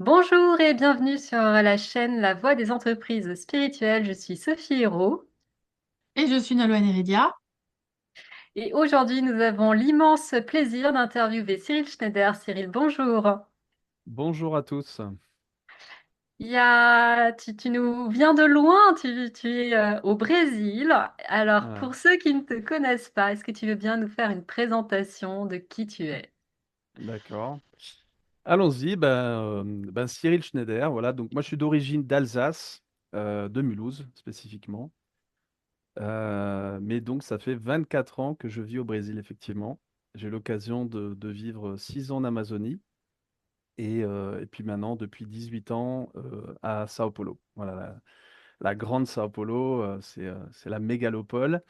Bonjour et bienvenue sur la chaîne La Voix des entreprises spirituelles. Je suis Sophie Hérault Et je suis Nolwenn Iridia. et aujourd'hui nous avons l'immense plaisir d'interviewer Cyril Schneider. Cyril, bonjour. Bonjour à tous. Tu nous viens de loin, tu es au Brésil. Alors Ah, pour ceux qui ne te connaissent pas, est-ce que tu veux bien nous faire une présentation de qui tu es? d'accord. Allons-y. Cyril Schneider, voilà. Donc moi, je suis d'origine d'Alsace, de Mulhouse spécifiquement. Mais donc, ça fait 24 ans que je vis au Brésil, effectivement. J'ai eu l'occasion de vivre 6 ans en Amazonie et puis maintenant, depuis 18 ans, à Sao Paulo. Voilà, la grande Sao Paulo, c'est la mégalopole.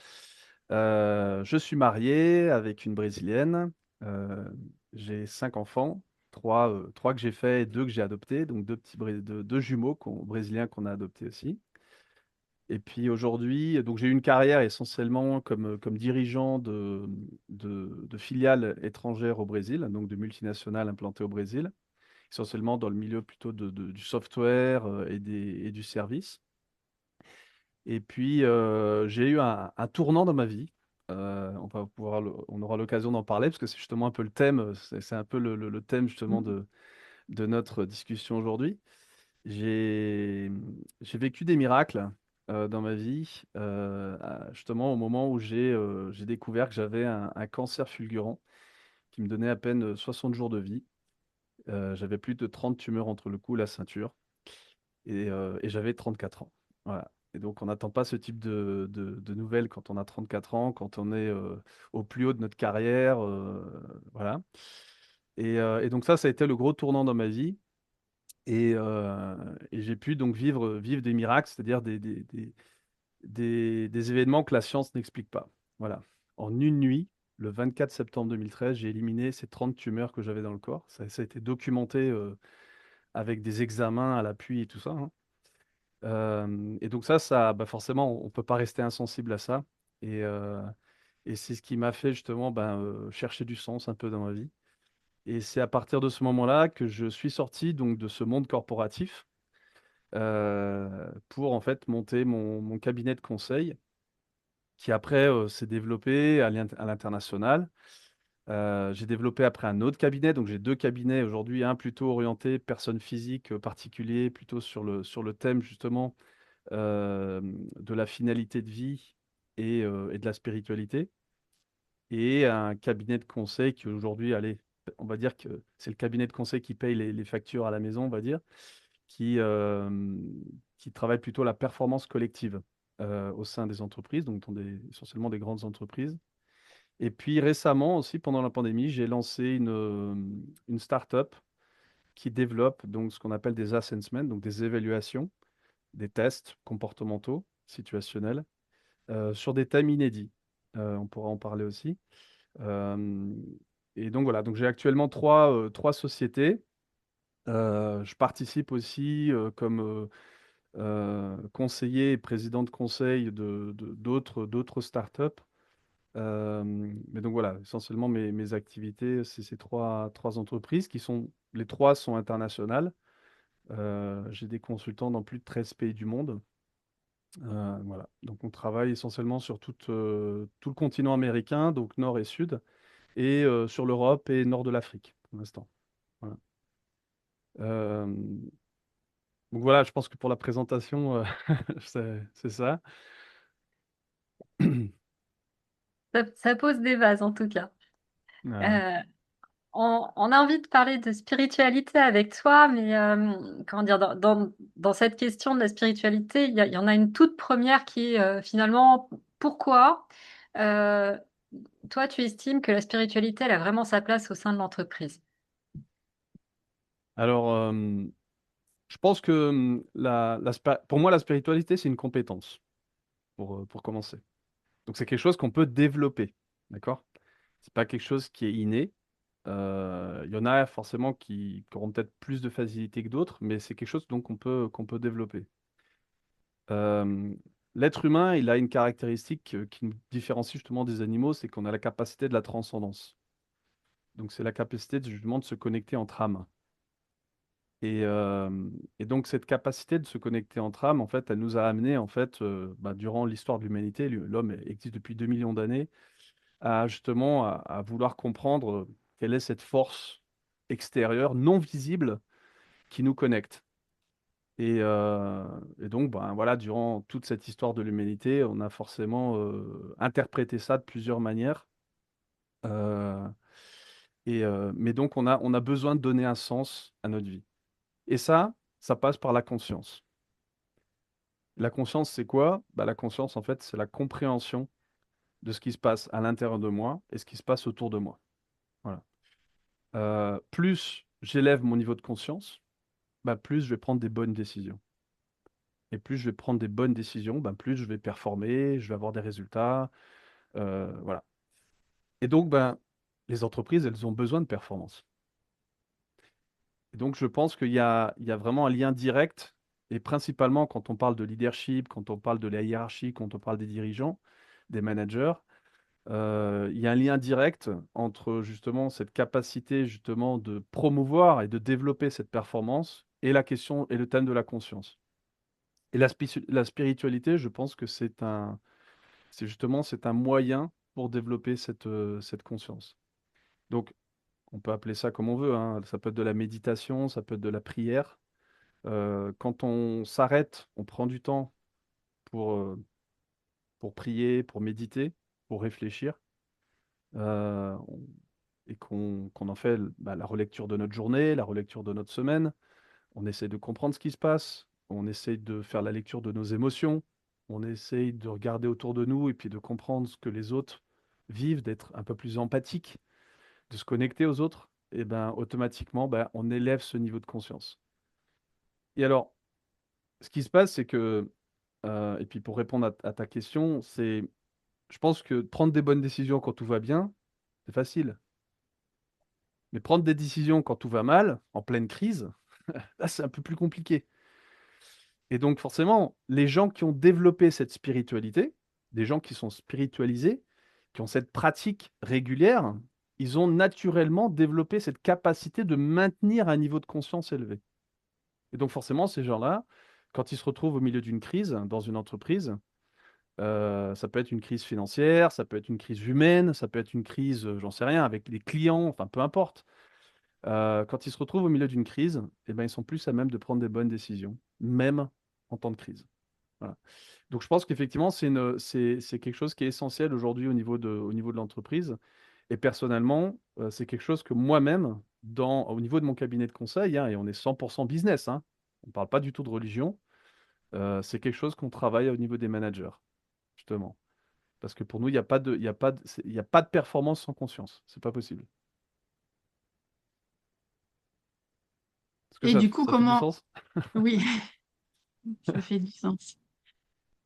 Je suis marié avec une Brésilienne. Euh, j'ai 5 enfants, trois que j'ai fait et deux que j'ai adoptés, donc deux jumeaux brésiliens qu'on a adoptés aussi. Et puis aujourd'hui, donc j'ai eu une carrière essentiellement comme dirigeant de filiales étrangères au Brésil, donc de multinationales implantées au Brésil, essentiellement dans le milieu plutôt du software et du service. Et puis, j'ai eu un tournant dans ma vie. On aura l'occasion d'en parler parce que c'est justement un peu le thème, c'est un peu le thème justement de notre discussion aujourd'hui. J'ai, j'ai vécu des miracles dans ma vie, justement au moment où j'ai découvert que j'avais un cancer fulgurant qui me donnait à peine 60 jours de vie. J'avais plus de 30 tumeurs entre le cou et la ceinture et j'avais 34 ans. Voilà. Et donc, on n'attend pas ce type de nouvelles quand on a 34 ans, quand on est au plus haut de notre carrière. Voilà. Et donc, ça a été le gros tournant dans ma vie. Et j'ai pu donc vivre des miracles, c'est-à-dire des événements que la science n'explique pas. Voilà. En une nuit, le 24 septembre 2013, j'ai éliminé ces 30 tumeurs que j'avais dans le corps. Ça a été documenté avec des examens à l'appui et tout ça, hein. Et donc bah forcément, on peut pas rester insensible à ça. Et, euh, et c'est ce qui m'a fait justement chercher du sens un peu dans ma vie. Et c'est à partir de ce moment-là que je suis sorti donc de ce monde corporatif pour en fait monter mon cabinet de conseil qui après s'est développé à l'international. J'ai développé après un autre cabinet, donc j'ai deux cabinets aujourd'hui, un plutôt orienté personnes physiques particuliers, plutôt sur le thème justement euh, de la finalité de vie et de la spiritualité, et un cabinet de conseil qui aujourd'hui, allez, on va dire que c'est le cabinet de conseil qui paye les factures à la maison, on va dire, qui, euh, qui travaille plutôt la performance collective au sein des entreprises, donc essentiellement des grandes entreprises. Et puis récemment aussi, pendant la pandémie, j'ai lancé une start-up qui développe donc ce qu'on appelle des assessments, donc des évaluations, des tests comportementaux, situationnels, sur des thèmes inédits. On pourra en parler aussi. Euh, et donc voilà, donc j'ai actuellement trois sociétés. Je participe aussi comme conseiller et président de conseil d'autres startups. Mais donc voilà, essentiellement mes activités, c'est ces trois entreprises les trois sont internationales. J'ai des consultants dans plus de 13 pays du monde. Voilà. Donc on travaille essentiellement sur tout le continent américain, donc nord et sud, et sur l'Europe et nord de l'Afrique pour l'instant. Voilà. Euh, donc voilà, je pense que pour la présentation, c'est ça. Ça pose des bases en tout cas. Voilà. Euh, on a envie de parler de spiritualité avec toi, mais comment dire, dans cette question de la spiritualité, il y en a une toute première qui est finalement pourquoi euh, toi tu estimes que la spiritualité elle a vraiment sa place au sein de l'entreprise? Alors, je pense que pour moi, la spiritualité, c'est une compétence, pour commencer. Donc, c'est quelque chose qu'on peut développer, d'accord? C'est pas quelque chose qui est inné. Il y en a forcément qui auront peut-être plus de facilité que d'autres, mais c'est quelque chose donc qu'on peut développer. Euh, L'être humain, il a une caractéristique qui nous différencie justement des animaux, c'est qu'on a la capacité de la transcendance. Donc c'est la capacité justement de se connecter entre âmes. Et, euh, et donc cette capacité de se connecter entre âmes, en fait, elle nous a amené, en fait, durant l'histoire de l'humanité, l'homme existe depuis 2 millions d'années, à justement à vouloir comprendre quelle est cette force extérieure, non visible, qui nous connecte. Et donc, ben, voilà, durant toute cette histoire de l'humanité, on a forcément interprété ça de plusieurs manières. Euh, mais donc, on a besoin de donner un sens à notre vie. Et ça passe par la conscience. La conscience, c'est quoi? Bah, la conscience, en fait, c'est la compréhension de ce qui se passe à l'intérieur de moi et ce qui se passe autour de moi. Voilà. Plus j'élève mon niveau de conscience, bah, plus je vais prendre des bonnes décisions. Et plus je vais prendre des bonnes décisions, bah, plus je vais performer, je vais avoir des résultats. Voilà. Et donc, ben, les entreprises, elles ont besoin de performance. Et donc, je pense qu'il y a vraiment un lien direct, et principalement quand on parle de leadership, quand on parle de la hiérarchie, quand on parle des dirigeants, des managers, il y a un lien direct entre justement cette capacité justement de promouvoir et de développer cette performance et la question et le thème de la conscience. Et la spiritualité, je pense que c'est un moyen pour développer cette conscience. Donc, on peut appeler ça comme on veut, hein. Ça peut être de la méditation, ça peut être de la prière. Quand on s'arrête, on prend du temps pour, euh, pour prier, pour méditer, pour réfléchir, euh, on- et qu'on en fait la relecture de notre journée, la relecture de notre semaine. On essaie de comprendre ce qui se passe, on essaie de faire la lecture de nos émotions, on essaie de regarder autour de nous et puis de comprendre ce que les autres vivent, d'être un peu plus empathique, de se connecter aux autres. Et ben automatiquement, ben, on élève ce niveau de conscience. Et alors, ce qui se passe, c'est que, et puis pour répondre à ta question, je pense que prendre des bonnes décisions quand tout va bien, c'est facile. Mais prendre des décisions quand tout va mal, en pleine crise, là, c'est un peu plus compliqué. Et donc, forcément, les gens qui ont développé cette spiritualité, des gens qui sont spiritualisés, qui ont cette pratique régulière, ils ont naturellement développé cette capacité de maintenir un niveau de conscience élevé. Et donc, forcément, ces gens-là, quand ils se retrouvent au milieu d'une crise dans une entreprise, ça peut être une crise financière, ça peut être une crise humaine, ça peut être une crise, j'en sais rien, avec les clients, enfin, peu importe. Quand ils se retrouvent au milieu d'une crise, eh ben, ils sont plus à même de prendre des bonnes décisions, même en temps de crise. Voilà. Donc je pense qu'effectivement, c'est quelque chose qui est essentiel aujourd'hui au niveau de l'entreprise. Et personnellement, c'est quelque chose que moi-même, au niveau de mon cabinet de conseil, hein, et on est 100% business, hein, on ne parle pas du tout de religion, c'est quelque chose qu'on travaille au niveau des managers, justement. Parce que pour nous, il y a pas de performance sans conscience. C'est pas possible. Est-ce que Et du coup, ça fait du comment... sens? Oui, ça fait du sens.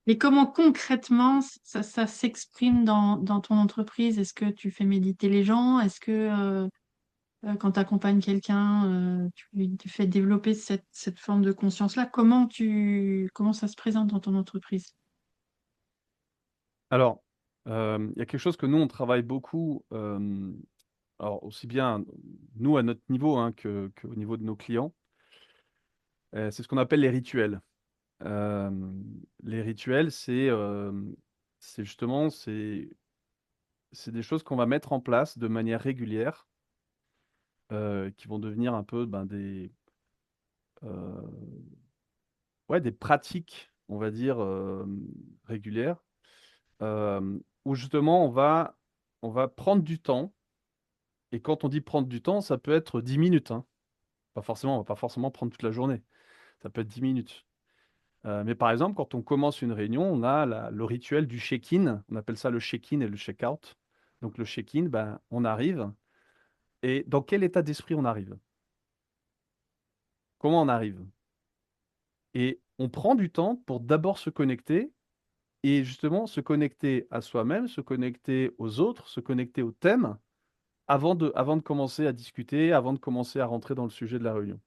Et comment concrètement ça s'exprime dans ton entreprise? Est-ce que tu fais méditer les gens? Est-ce que quand tu accompagnes quelqu'un, tu fais développer cette forme de conscience-là? Comment ça se présente dans ton entreprise? Alors, il y a quelque chose que nous, on travaille beaucoup, alors aussi bien nous à notre niveau hein, qu'au niveau de nos clients. C'est ce qu'on appelle les rituels. Euh, les rituels, c'est justement c'est des choses qu'on va mettre en place de manière régulière, qui vont devenir un peu euh, ouais, des pratiques, on va dire, régulières, où justement on va prendre du temps. Et quand on dit prendre du temps, ça peut être 10 minutes, hein. Pas forcément, on va pas forcément prendre toute la journée. Ça peut être 10 minutes. Mais par exemple, quand on commence une réunion, on a le rituel du check-in. On appelle ça le check-in et le check-out. Donc le check-in, ben, on arrive. Et dans quel état d'esprit on arrive? Comment on arrive? Et on prend du temps pour d'abord se connecter et justement se connecter à soi-même, se connecter aux autres, se connecter au thème avant de commencer à discuter, avant de commencer à rentrer dans le sujet de la réunion.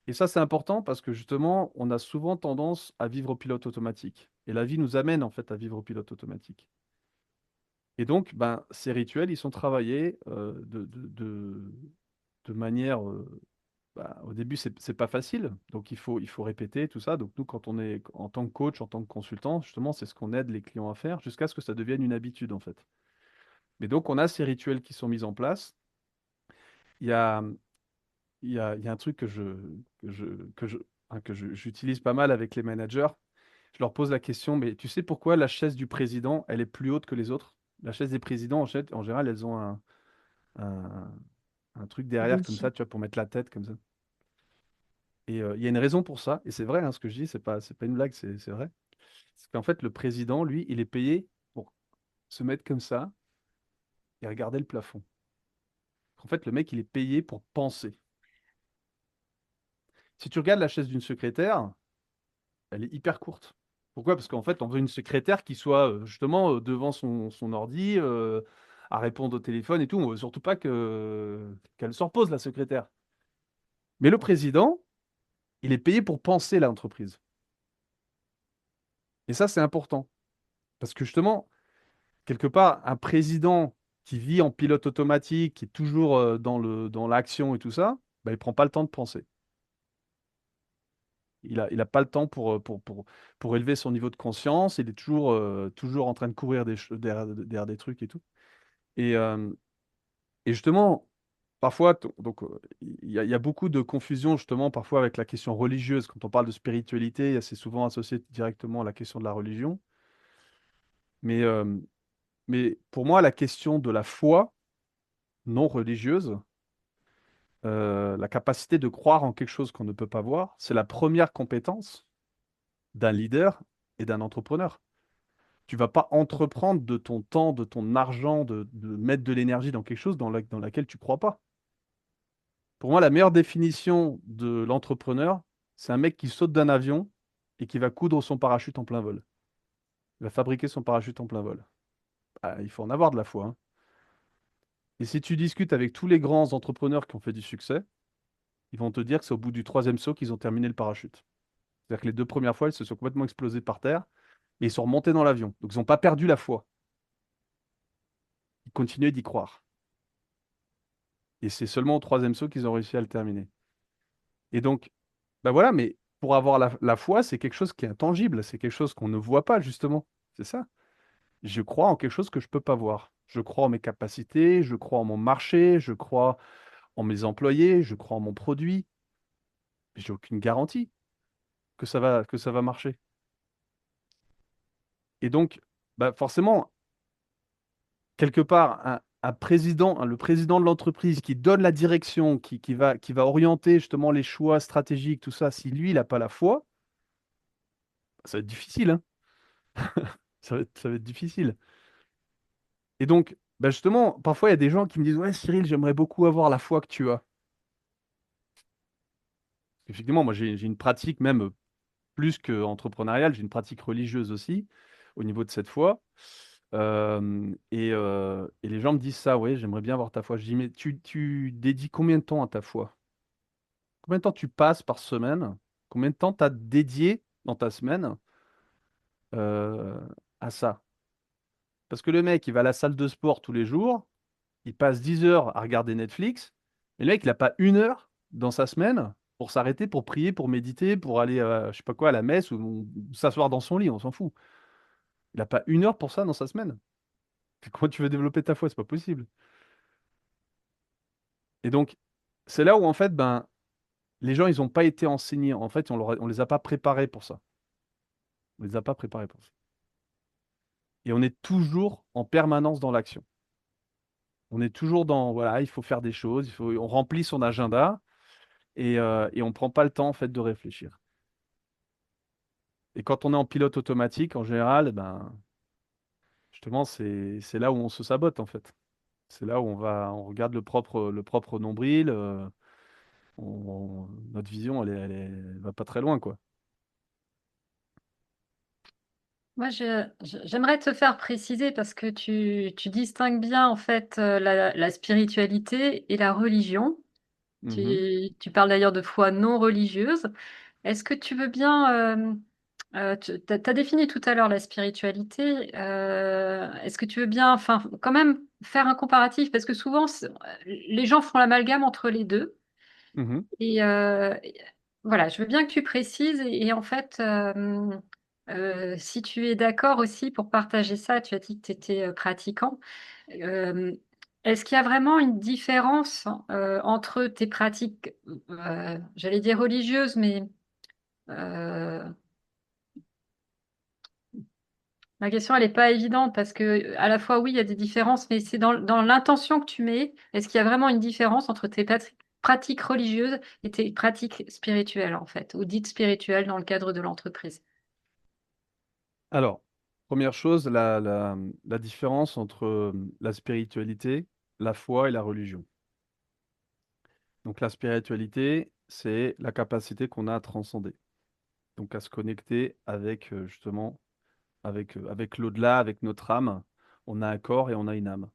Et ça, c'est important parce que justement, on a souvent tendance à vivre au pilote automatique. Et la vie nous amène en fait à vivre au pilote automatique. Et donc, ben, ces rituels, ils sont travaillés de manière bah, au début, c'est pas facile. Donc, il faut répéter tout ça. Donc, nous, quand on est en tant que coach, en tant que consultant, justement, c'est ce qu'on aide les clients à faire jusqu'à ce que ça devienne une habitude, en fait. Mais donc, on a ces rituels qui sont mis en place. Il y a, il y a un truc que je, que je, hein, que je- j'utilise pas mal avec les managers. Je leur pose la question, mais tu sais pourquoi la chaise du président, elle est plus haute que les autres? La chaise des présidents, en général, elles ont un, un truc derrière comme Oui. ça, tu vois, pour mettre la tête comme ça. Et il y a une raison pour ça, et c'est vrai, hein, ce que je dis, c'est pas une blague, c'est vrai. C'est qu'en fait, le président, lui, il est payé pour se mettre comme ça et regarder le plafond. En fait, le mec, il est payé pour penser. Si tu regardes la chaise d'une secrétaire, elle est hyper courte. Pourquoi? Parce qu'en fait, on veut une secrétaire qui soit justement devant son ordi, à répondre au téléphone et tout. On veut surtout pas qu'elle se repose, la secrétaire. Mais le président, il est payé pour penser l'entreprise. Et ça, c'est important. Parce que justement, quelque part, un président qui vit en pilote automatique, qui est toujours dans l'action et tout ça, bah, il prend pas le temps de penser. Il a pas le temps pour élever son niveau de conscience. Il est toujours en train de courir derrière des trucs et tout. Et, euh, et justement, parfois, donc, il y a beaucoup de confusion justement parfois avec la question religieuse. Quand on parle de spiritualité, c'est souvent associé directement à la question de la religion. Mais, euh, mais pour moi, la question de la foi non religieuse, la capacité de croire en quelque chose qu'on ne peut pas voir, c'est la première compétence d'un leader et d'un entrepreneur. Tu vas pas entreprendre de ton temps, de ton argent, de mettre de l'énergie dans quelque chose dans laquelle tu crois pas. Pour moi, la meilleure définition de l'entrepreneur, c'est un mec qui saute d'un avion et qui va coudre son parachute en plein vol. Il va fabriquer son parachute en plein vol. Ah, il faut en avoir de la foi, hein. Et si tu discutes avec tous les grands entrepreneurs qui ont fait du succès, ils vont te dire que c'est au bout du troisième saut qu'ils ont terminé le parachute. C'est-à-dire que les deux premières fois, ils se sont complètement explosés par terre et ils sont remontés dans l'avion. Donc, ils n'ont pas perdu la foi. Ils continuaient d'y croire. Et c'est seulement au troisième saut qu'ils ont réussi à le terminer. Et donc, ben voilà, mais pour avoir la foi, c'est quelque chose qui est intangible, c'est quelque chose qu'on ne voit pas, justement. C'est ça. Je crois en quelque chose que je ne peux pas voir. Je crois en mes capacités, je crois en mon marché, je crois en mes employés, je crois en mon produit. Mais j'ai aucune garantie que ça va marcher. Et donc, bah forcément, quelque part, un président, hein, le président de l'entreprise qui donne la direction, qui va orienter justement les choix stratégiques, tout ça, si lui, il n'a pas la foi, ça va être difficile, hein. Ça va être difficile. Et donc, bah justement, parfois, il y a des gens qui me disent, ouais, Cyril, j'aimerais beaucoup avoir la foi que tu as. Effectivement, moi, j'ai une pratique même plus qu'entrepreneuriale, j'ai une pratique religieuse aussi au niveau de cette foi. Et les gens me disent ça, oui, j'aimerais bien avoir ta foi. Je dis, mais tu dédies combien de temps à ta foi? Combien de temps tu passes par semaine? Combien de temps tu as dédié dans ta semaine euh, à ça? Parce que le mec, il va à la salle de sport tous les jours, il passe 10 heures à regarder Netflix, mais le mec, il n'a pas une heure dans sa semaine pour s'arrêter, pour prier, pour méditer, pour aller, je sais pas quoi, à la messe ou s'asseoir dans son lit, on s'en fout. Il n'a pas une heure pour ça dans sa semaine. Comment tu veux développer ta foi? C'est pas possible. Et donc, c'est là où, en fait, ben, les gens, ils n'ont pas été enseignés. En fait, on les a pas préparés pour ça. On les a pas préparés pour ça. Et on est toujours en permanence dans l'action. On est toujours dans, voilà, il faut faire des choses, on remplit son agenda et on ne prend pas le temps, en fait, de réfléchir. Et quand on est en pilote automatique, en général, ben, justement, c'est là où on se sabote, en fait. C'est là où on regarde le propre nombril. Notre vision, elle va pas très loin, quoi. Moi, j'aimerais te faire préciser parce que tu distingues bien en fait la spiritualité et la religion. Mhm. Tu parles d'ailleurs de foi non religieuse. Est-ce que tu veux bien, tu as défini tout à l'heure la spiritualité, est-ce que tu veux bien, enfin, quand même faire un comparatif parce que souvent les gens font l'amalgame entre les deux. Mhm. Et voilà, je veux bien que tu précises. Et en fait, si tu es d'accord aussi pour partager ça, tu as dit que tu étais pratiquant. Euh, Est-ce qu'il y a vraiment une différence entre tes pratiques, j'allais dire religieuses, mais euh, ma question, elle n'est pas évidente parce que à la fois, oui, il y a des différences, mais c'est dans l'intention que tu mets. Est-ce qu'il y a vraiment une différence entre tes pratiques religieuses et tes pratiques spirituelles, en fait, ou dites spirituelles dans le cadre de l'entreprise? Alors, première chose, la différence entre la spiritualité, la foi et la religion. Donc la spiritualité, c'est la capacité qu'on a à transcender, donc à se connecter avec justement, avec l'au-delà, avec notre âme. On a un corps et on a une âme.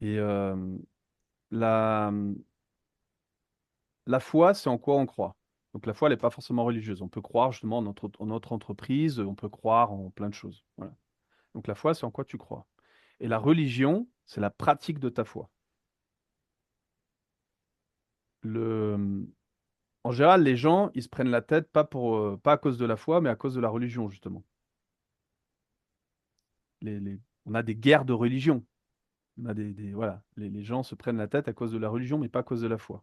Et la, la foi, c'est en quoi on croit. Donc la foi, elle n'est pas forcément religieuse. On peut croire justement en notre entreprise, on peut croire en plein de choses. Voilà. Donc la foi, c'est en quoi tu crois. Et la religion, c'est la pratique de ta foi. Le, En général, les gens, ils se prennent la tête pas à cause de la foi, mais à cause de la religion, justement. On a des guerres de religion. On a voilà, les gens se prennent la tête à cause de la religion, mais pas à cause de la foi.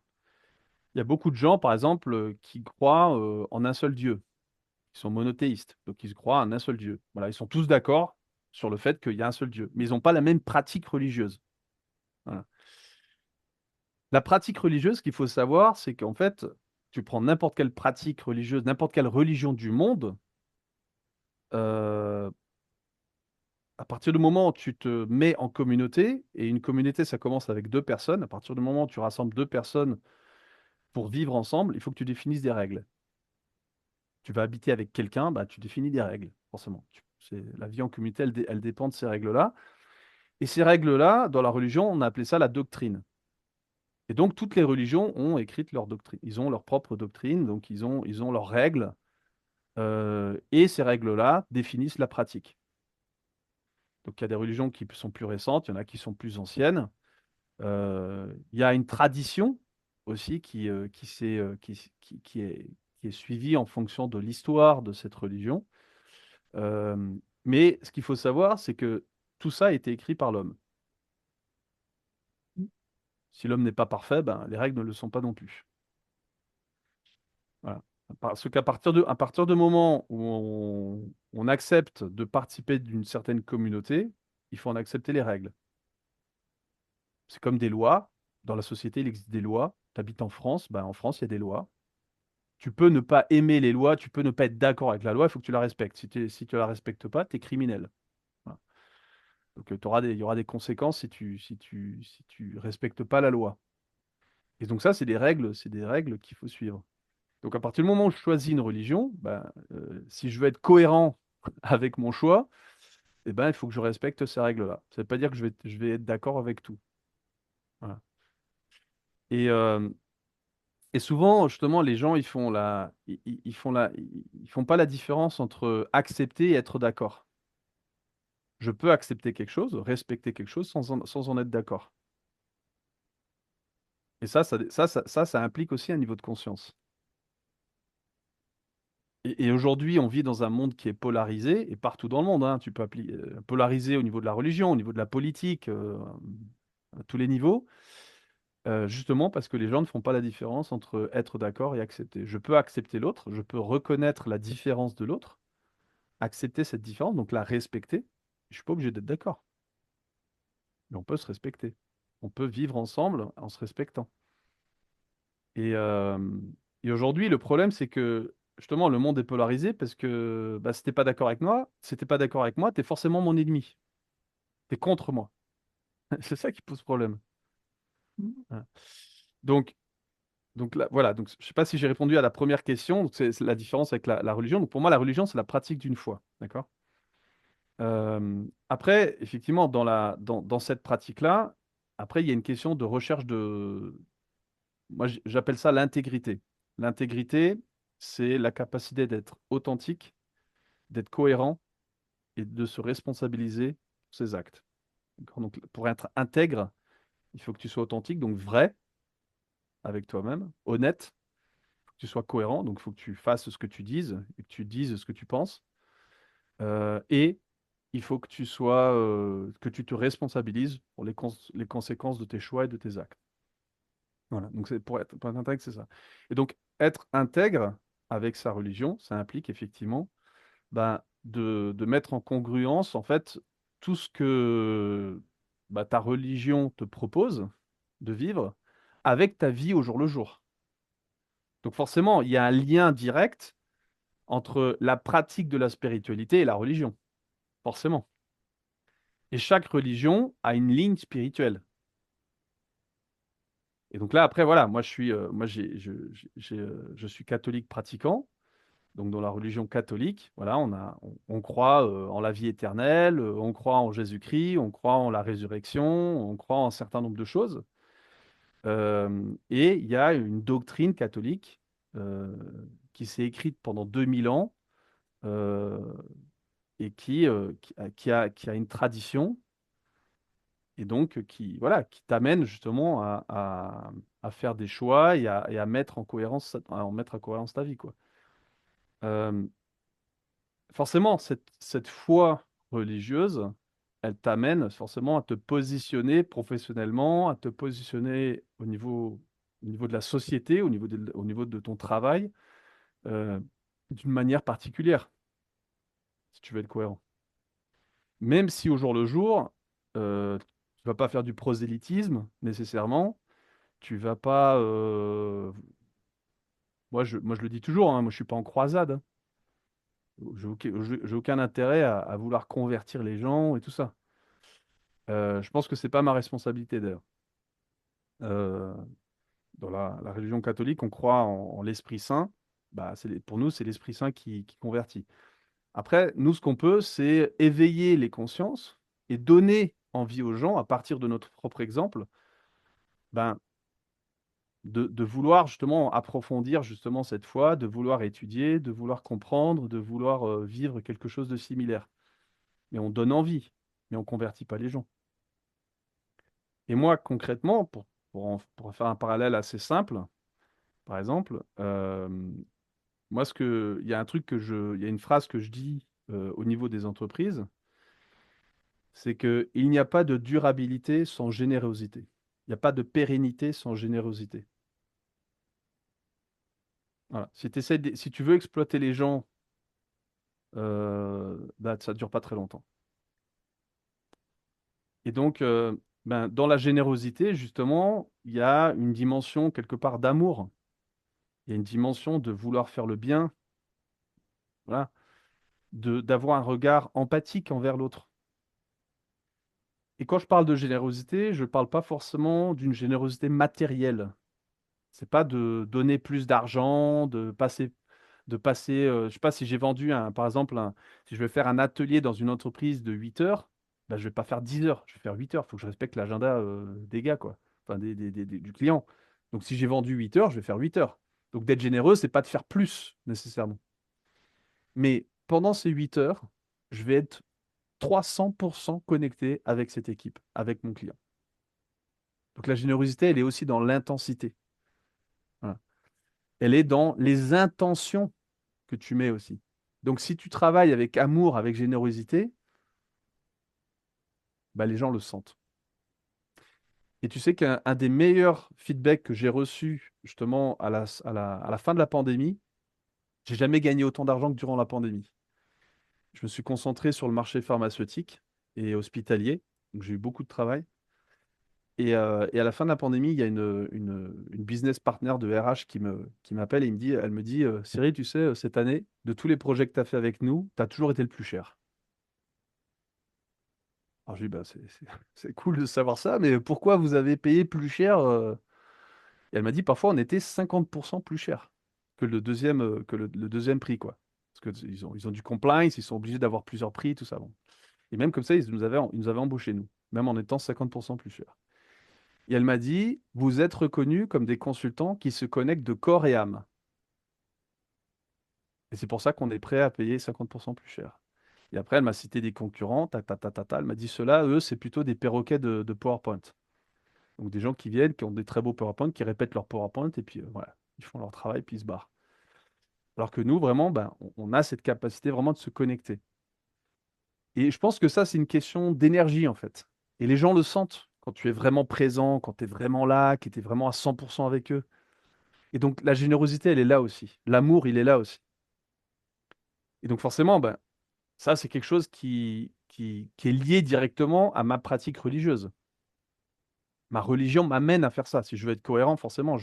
Il y a beaucoup de gens, par exemple, qui croient en un seul Dieu. Ils sont monothéistes, donc ils croient en un seul Dieu. Voilà, ils sont tous d'accord sur le fait qu'il y a un seul Dieu, mais ils n'ont pas la même pratique religieuse. Voilà. La pratique religieuse, ce qu'il faut savoir, c'est qu'en fait, tu prends n'importe quelle pratique religieuse, n'importe quelle religion du monde, euh, à partir du moment où tu te mets en communauté, et une communauté, ça commence avec deux personnes, à partir du moment où tu rassembles deux personnes pour vivre ensemble, il faut que tu définisses des règles. Tu vas habiter avec quelqu'un, bah, tu définis des règles, forcément. La vie en communauté, elle dépend de ces règles-là. Et ces règles-là, dans la religion, on a appelé ça la doctrine. Et donc, toutes les religions ont écrit leur doctrine. Ils ont leur propre doctrine, donc ils ont leurs règles. Et ces règles-là définissent la pratique. Donc, il y a des religions qui sont plus récentes, il y en a qui sont plus anciennes. Il y a une tradition aussi qui est suivie en fonction de l'histoire de cette religion. Euh, mais ce qu'il faut savoir, c'est que tout ça a été écrit par l'homme. Si l'homme n'est pas parfait, ben, les règles ne le sont pas non plus. Voilà. Parce à partir du moment où on accepte de participer d'une certaine communauté, il faut en accepter les règles. C'est comme des lois. Dans la société, il existe des lois. Tu habites en France, ben, en France, il y a des lois. Tu peux ne pas aimer les lois, tu peux ne pas être d'accord avec la loi, il faut que tu la respectes. Si tu la respectes pas, tu es criminel. Voilà. Donc, il y aura des conséquences si tu respectes pas la loi. Et donc ça, c'est des règles qu'il faut suivre. Donc à partir du moment où je choisis une religion, ben, si je veux être cohérent avec mon choix, eh ben, il faut que je respecte ces règles-là. Ça ne veut pas dire que je vais être d'accord avec tout. Voilà. Et, euh, et souvent, justement, les gens, ils font pas la différence entre accepter et être d'accord. Je peux accepter quelque chose, respecter quelque chose sans en être d'accord. Et ça implique aussi un niveau de conscience. Et aujourd'hui, on vit dans un monde qui est polarisé, et partout dans le monde, hein, tu peux polarisé au niveau de la religion, au niveau de la politique, à tous les niveaux, justement parce que les gens ne font pas la différence entre être d'accord et accepter. Je peux accepter l'autre, je peux reconnaître la différence de l'autre, accepter cette différence, donc la respecter. Je suis pas obligé d'être d'accord, mais on peut se respecter. On peut vivre ensemble en se respectant. Et, euh, et aujourd'hui, le problème, c'est que justement, le monde est polarisé parce que bah, si t'es pas d'accord avec moi, si t'es pas d'accord avec moi, t'es forcément mon ennemi. T'es contre moi. C'est ça qui pose problème. Hein. Donc, donc là, voilà. Donc, je sais pas si j'ai répondu à la première question. Donc, c'est la différence avec la religion. Donc, pour moi, la religion, c'est la pratique d'une foi. D'accord? Après, effectivement, dans cette pratique-là, après, il y a une question de recherche de. Moi, j'appelle ça l'intégrité. L'intégrité, c'est la capacité d'être authentique, d'être cohérent et de se responsabiliser pour ses actes. D'accord. Donc, pour être intègre, il faut que tu sois authentique, donc vrai, avec toi-même, honnête, faut que tu sois cohérent, donc il faut que tu fasses ce que tu dises et que tu dises ce que tu penses. Et il faut que que tu te responsabilises pour les conséquences de tes choix et de tes actes. Voilà, donc pour être intègre, c'est ça. Et donc, être intègre avec sa religion, ça implique effectivement ben, de mettre en congruence, en fait, tout ce que ta religion te propose de vivre avec ta vie au jour le jour. Donc forcément, il y a un lien direct entre la pratique de la spiritualité et la religion, forcément. Et chaque religion a une ligne spirituelle. Et donc là, après, voilà, moi, je suis catholique pratiquant. Donc dans la religion catholique, voilà, on croit en la vie éternelle, on croit en Jésus-Christ, on croit en la résurrection, on croit en un certain nombre de choses. Et il y a une doctrine catholique euh, qui s'est écrite pendant 2000 ans euh, et qui a une tradition et donc voilà, qui t'amène justement à faire des choix et à mettre en cohérence, mettre en cohérence ta vie, quoi. Euh, Forcément, cette foi religieuse, elle t'amène forcément à te positionner professionnellement, à te positionner au niveau de la société, au niveau de ton travail, euh, d'une manière particulière, si tu veux être cohérent. Même si au jour le jour, tu vas pas faire du prosélytisme nécessairement, tu vas pas. Moi, je le dis toujours, hein, moi, je suis pas en croisade, hein. J'ai aucun intérêt à vouloir convertir les gens et tout ça. Je pense que c'est pas ma responsabilité d'ailleurs. Euh, Dans la religion catholique, on croit en l'Esprit Saint. Bah, pour nous, c'est l'Esprit Saint qui convertit. Après, nous, ce qu'on peut, c'est éveiller les consciences et donner envie aux gens, à partir de notre propre exemple, ben, de vouloir justement approfondir justement cette foi, de vouloir étudier, de vouloir comprendre, de vouloir vivre quelque chose de similaire. Mais on donne envie, mais on convertit pas les gens. Et moi, concrètement, pour faire un parallèle assez simple, par exemple, moi, il y a un truc il y a une phrase que je dis au niveau des entreprises, c'est que il n'y a pas de durabilité sans générosité. Il n'y a pas de pérennité sans générosité. Voilà. Si tu veux exploiter les gens, ça ne dure pas très longtemps. Et donc, dans la générosité, justement, il y a une dimension quelque part d'amour. Il y a une dimension de vouloir faire le bien, voilà, d'avoir un regard empathique envers l'autre. Et quand je parle de générosité, je ne parle pas forcément d'une générosité matérielle. C'est pas de donner plus d'argent, je sais pas si j'ai vendu par exemple, si je vais faire un atelier dans une entreprise de 8 heures, ben, je vais pas faire 10 heures, je vais faire 8 heures. Il faut que je respecte l'agenda des gars, quoi. Enfin, du client. Donc si j'ai vendu 8 heures, je vais faire 8 heures. Donc d'être généreux, c'est pas de faire plus nécessairement. Mais pendant ces 8 heures, je vais être 300% connecté avec cette équipe, avec mon client. Donc la générosité, elle est aussi dans l'intensité. Voilà. Elle est dans les intentions que tu mets aussi. Donc si tu travailles avec amour, avec générosité, bah, les gens le sentent. Et tu sais qu'un des meilleurs feedbacks que j'ai reçus justement à la fin de la pandémie, j'ai jamais gagné autant d'argent que durant la pandémie. Je me suis concentré sur le marché pharmaceutique et hospitalier, donc j'ai eu beaucoup de travail. Et à la fin de la pandémie, il y a une business partner de RH qui m'appelle et elle me dit, Cyril, tu sais, cette année, de tous les projets que tu as fait avec nous, tu as toujours été le plus cher. Alors je lui dis, bah, c'est cool de savoir ça, mais pourquoi vous avez payé plus cher Et elle m'a dit, parfois, on était 50% plus cher que le deuxième prix, quoi. Parce ils ont du compliance, ils sont obligés d'avoir plusieurs prix, tout ça. Bon. Et même comme ça, ils nous avaient embauchés, nous, même en étant 50% plus cher. Et elle m'a dit, vous êtes reconnus comme des consultants qui se connectent de corps et âme. Et c'est pour ça qu'on est prêt à payer 50% plus cher. Et après, elle m'a cité des concurrents, ta. Elle m'a dit, ceux-là, eux, c'est plutôt des perroquets de PowerPoint. Donc des gens qui viennent, qui ont des très beaux PowerPoint, qui répètent leur PowerPoint, et puis voilà, ils font leur travail, puis ils se barrent. Alors que nous, vraiment, ben, on a cette capacité vraiment de se connecter. Et je pense que ça, c'est une question d'énergie, en fait. Et les gens le sentent quand tu es vraiment présent, quand tu es vraiment là, que tu es vraiment à 100% avec eux. Et donc, la générosité, elle est là aussi. L'amour, il est là aussi. Et donc, forcément, ben, ça, c'est quelque chose qui est lié directement à ma pratique religieuse. Ma religion m'amène à faire ça. Si je veux être cohérent, forcément,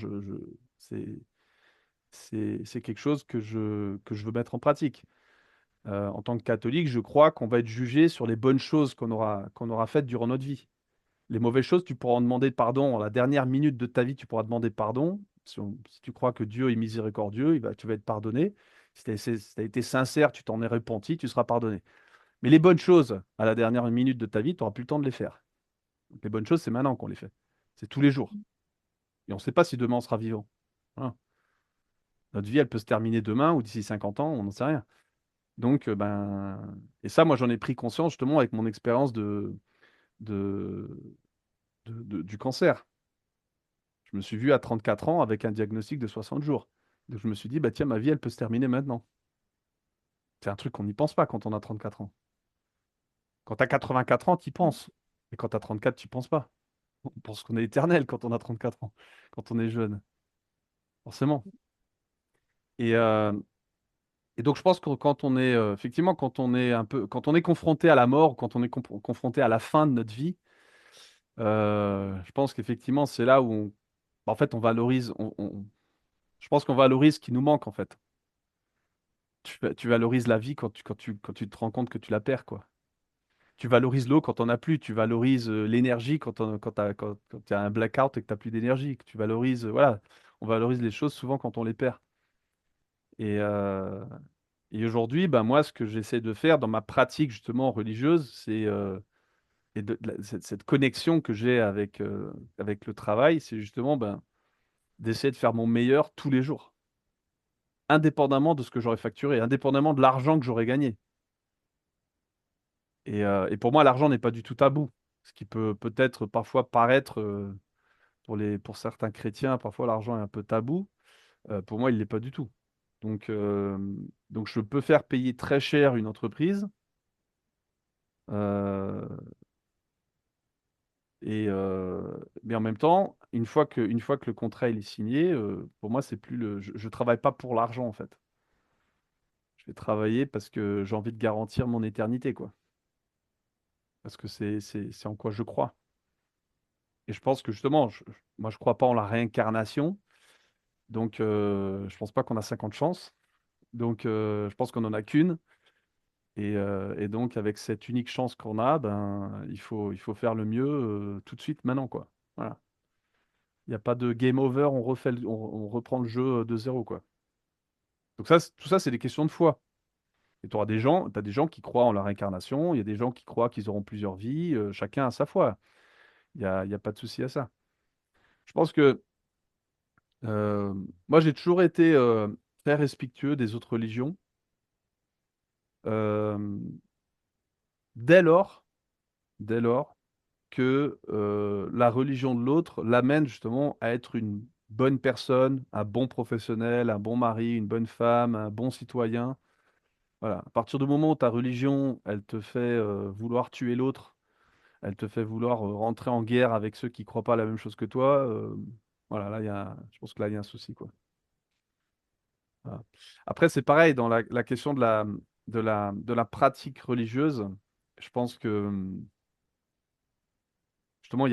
c'est quelque chose que je veux mettre en pratique. En tant que catholique, je crois qu'on va être jugé sur les bonnes choses qu'on aura faites durant notre vie. Les mauvaises choses, tu pourras en demander pardon. En la dernière minute de ta vie, tu pourras demander pardon. Si tu crois que Dieu est miséricordieux, tu vas être pardonné. Si tu as été sincère, tu t'en es repenti, tu seras pardonné. Mais les bonnes choses, à la dernière minute de ta vie, tu n'auras plus le temps de les faire. Donc, les bonnes choses, c'est maintenant qu'on les fait. C'est tous les jours. Et on ne sait pas si demain on sera vivant. Voilà. Notre vie, elle peut se terminer demain ou d'ici 50 ans, on n'en sait rien. Donc, et ça, moi, j'en ai pris conscience justement avec mon expérience de, du cancer. Je me suis vu à 34 ans avec un diagnostic de 60 jours. Donc, je me suis dit, bah, tiens, ma vie, elle peut se terminer maintenant. C'est un truc qu'on n'y pense pas quand on a 34 ans. Quand tu as 84 ans, tu y penses. Et quand tu as 34, tu y penses pas. On pense qu'on est éternel quand on a 34 ans, quand on est jeune, forcément. Et, euh, et donc, je pense que quand on est, effectivement, quand on est confronté à la mort, quand on est confronté à la fin de notre vie, je pense qu'effectivement, c'est là où en fait, on valorise, je pense qu'on valorise ce qui nous manque, en fait. Tu valorises la vie quand tu te rends compte que tu la perds, quoi. Tu valorises l'eau quand on n'a plus, tu valorises l'énergie quand tu as un blackout et que tu n'as plus d'énergie, que tu valorises, voilà, on valorise les choses souvent quand on les perd. Et, euh, et aujourd'hui, ben moi, ce que j'essaie de faire dans ma pratique justement religieuse, c'est cette connexion que j'ai avec le travail, c'est justement ben, d'essayer de faire mon meilleur tous les jours, indépendamment de ce que j'aurais facturé, indépendamment de l'argent que j'aurais gagné. Et pour moi, l'argent n'est pas du tout tabou, ce qui peut peut-être parfois paraître, pour certains chrétiens, parfois l'argent est un peu tabou. Pour moi, il ne l'est pas du tout. Donc, euh, donc, je peux faire payer très cher une entreprise. euh, mais en même temps, une fois que le contrat il est signé, pour moi, c'est plus je travaille pas pour l'argent en fait. Je vais travailler parce que j'ai envie de garantir mon éternité, quoi. Parce que c'est en quoi je crois. Et je pense que justement, moi, je crois pas en la réincarnation. Donc, je pense pas qu'on a 50 chances. Donc, je pense qu'on en a qu'une. Et donc, avec cette unique chance qu'on a, ben, il faut faire le mieux tout de suite, maintenant, quoi. Voilà. Il n'y a pas de game over, on reprend le jeu de zéro, quoi. Donc ça, tout ça, c'est des questions de foi. Et tu auras t'as des gens qui croient en la réincarnation, il y a des gens qui croient qu'ils auront plusieurs vies, chacun a sa foi. Il y a pas de souci à ça. Je pense que euh, moi, j'ai toujours été très respectueux des autres religions. Euh, dès lors, dès lors que la religion de l'autre l'amène justement à être une bonne personne, un bon professionnel, un bon mari, une bonne femme, un bon citoyen. Voilà. À partir du moment où ta religion, elle te fait vouloir tuer l'autre, elle te fait vouloir rentrer en guerre avec ceux qui croient pas la même chose que toi, voilà, là, je pense que là, il y a un souci, quoi. Voilà. Après, c'est pareil dans la question de la pratique religieuse. Je pense que justement,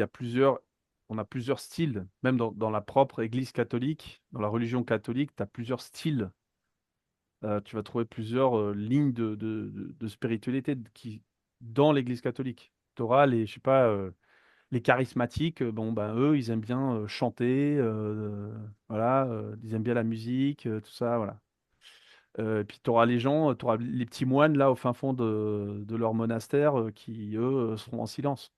on a plusieurs styles, même dans la propre Église catholique, dans la religion catholique, tu as plusieurs styles. Tu vas trouver plusieurs lignes de spiritualité dans l'Église catholique. Tu auras les, je sais pas, les charismatiques, bon, ben, eux, ils aiment bien chanter, voilà, ils aiment bien la musique, tout ça, voilà. Et puis tu auras tu auras les petits moines là au fin fond de leur monastère qui, eux, seront en silence.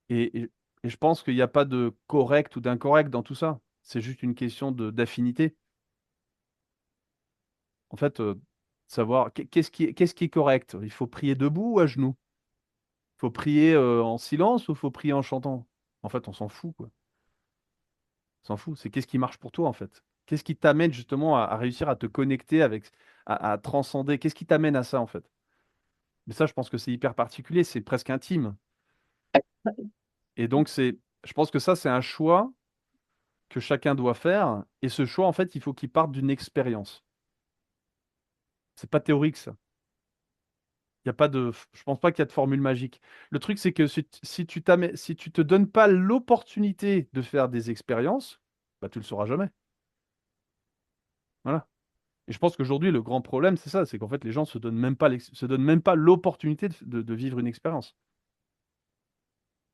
Et, et- et je pense qu'il n'y a pas de correct ou d'incorrect dans tout ça. C'est juste une question d'affinité. En fait, savoir qu'est-ce qui est correct? Il faut prier debout ou à genoux? Il faut prier en silence ou il faut prier en chantant? En fait, on s'en fout, quoi. On s'en fout. C'est qu'est-ce qui marche pour toi, en fait? Qu'est-ce qui t'amène justement à réussir à te connecter avec, à transcender? Qu'est-ce qui t'amène à ça, en fait? Mais ça, je pense que c'est hyper particulier, c'est presque intime. Et donc, je pense que ça, c'est un choix que chacun doit faire. Et ce choix, en fait, il faut qu'il parte d'une expérience. C'est pas théorique, ça. Il y a pas de, je pense pas qu'il y a de formule magique. Le truc, c'est que si tu te donnes pas l'opportunité de faire des expériences, bah, tu le sauras jamais. Voilà. Et je pense qu'aujourd'hui, le grand problème, c'est ça, c'est qu'en fait, les gens se donnent même pas l'opportunité de vivre une expérience.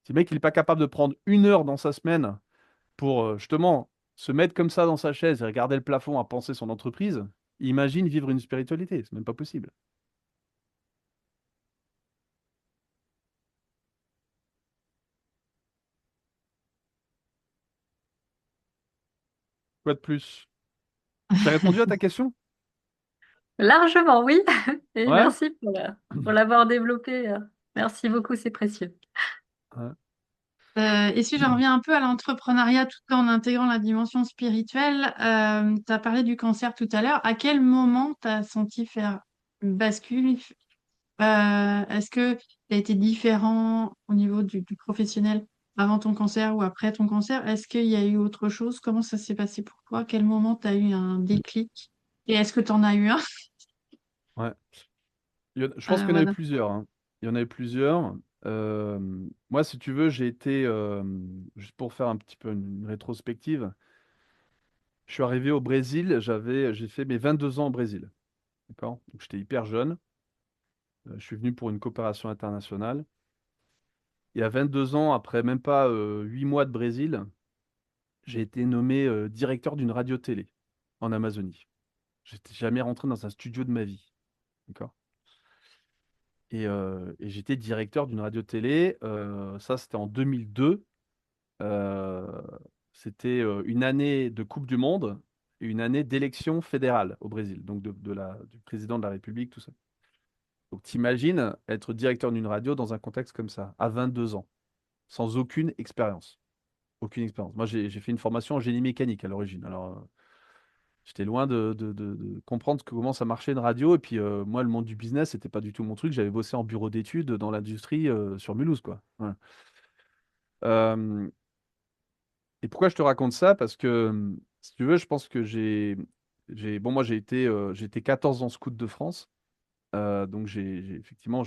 Si le mec, il n'est pas capable de prendre 1 heure dans sa semaine pour justement se mettre comme ça dans sa chaise et regarder le plafond à penser son entreprise, imagine vivre une spiritualité. C'est même pas possible. Quoi de plus? J'ai répondu à ta question? Largement, oui. Et Ouais? merci pour l'avoir développé. Merci beaucoup, c'est précieux. Ouais. Et si je reviens un peu à l'entrepreneuriat tout en intégrant la dimension spirituelle, tu as parlé du cancer tout à l'heure. À quel moment tu as senti faire une bascule? Est-ce que tu as été différent au niveau du professionnel avant ton cancer ou après ton cancer? Est-ce qu'il y a eu autre chose? Comment ça s'est passé pour toi? À quel moment tu as eu un déclic? Et est-ce que tu en as eu un? Ouais. Je pense qu'il y en a eu Voilà. plusieurs, hein. Il y en a eu plusieurs. Euh, Moi, si tu veux, j'ai été, juste pour faire un petit peu une rétrospective, je suis arrivé au Brésil, j'ai fait mes 22 ans au Brésil. D'accord? Donc j'étais hyper jeune. Je suis venu pour une coopération internationale. Et à 22 ans, après même pas 8 mois de Brésil, j'ai été nommé directeur d'une radio-télé en Amazonie. J'étais jamais rentré dans un studio de ma vie. D'accord? Et j'étais directeur d'une radio-télé. Ça, c'était en 2002. Euh, C'était une année de Coupe du Monde et une année d'élection fédérale au Brésil, donc du président de la République, tout ça. Donc t'imagines être directeur d'une radio dans un contexte comme ça, à 22 ans, sans aucune expérience. Aucune expérience. Moi, j'ai fait une formation en génie mécanique à l'origine. Alors, j'étais loin de comprendre comment ça marchait une radio. Et puis, moi, le monde du business, c'était pas du tout mon truc. J'avais bossé en bureau d'études dans l'industrie sur Mulhouse, quoi. Voilà. Euh, et pourquoi je te raconte ça? Parce que, si tu veux, je pense que bon, moi, j'ai été 14 ans scout de France. Donc, effectivement,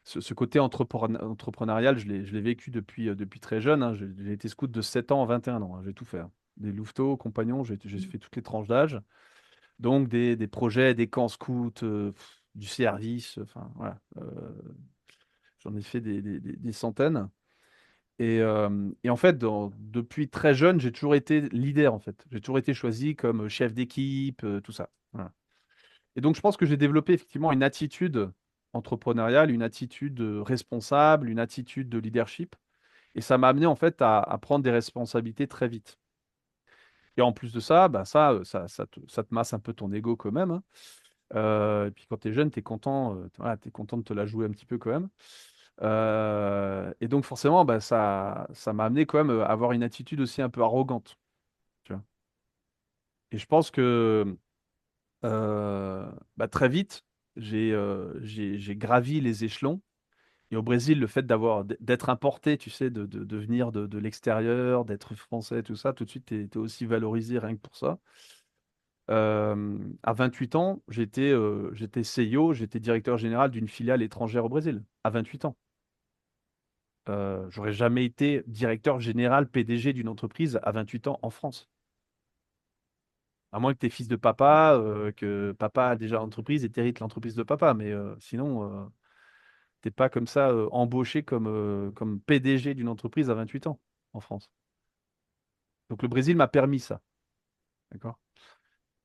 ce côté entrepreneurial, je l'ai vécu depuis très jeune, hein. J'ai été scout de 7 ans à 21 ans, hein. J'ai tout fait, hein. Des louveteaux, compagnons, j'ai fait toutes les tranches d'âge. Donc, des projets, des camps scouts, du service, enfin, voilà. J'en ai fait des centaines. Et en fait, depuis très jeune, j'ai toujours été leader, en fait. J'ai toujours été choisi comme chef d'équipe, tout ça. Voilà. Et donc, je pense que j'ai développé effectivement une attitude entrepreneuriale, une attitude responsable, une attitude de leadership. Et ça m'a amené en fait à prendre des responsabilités très vite. Et en plus de ça, bah ça te masse un peu ton ego quand même, hein. Et puis quand tu es jeune, tu es content, voilà, t'es content de te la jouer un petit peu quand même. Et donc forcément, bah, ça m'a amené quand même à avoir une attitude aussi un peu arrogante. Tu vois. Et je pense que bah, très vite, j'ai gravi les échelons. Et au Brésil, le fait d'être importé, tu sais, de venir de l'extérieur, d'être français, tout ça, tout de suite, tu es aussi valorisé rien que pour ça. À 28 ans, j'étais CEO, j'étais directeur général d'une filiale étrangère au Brésil, à 28 ans. J'aurais jamais été directeur général PDG d'une entreprise à 28 ans en France. À moins que tu es fils de papa, que papa a déjà l'entreprise et t'hérites l'entreprise de papa. Mais sinon, t'es pas comme ça embauché comme PDG d'une entreprise à 28 ans en France. Donc le Brésil m'a permis ça. D'accord?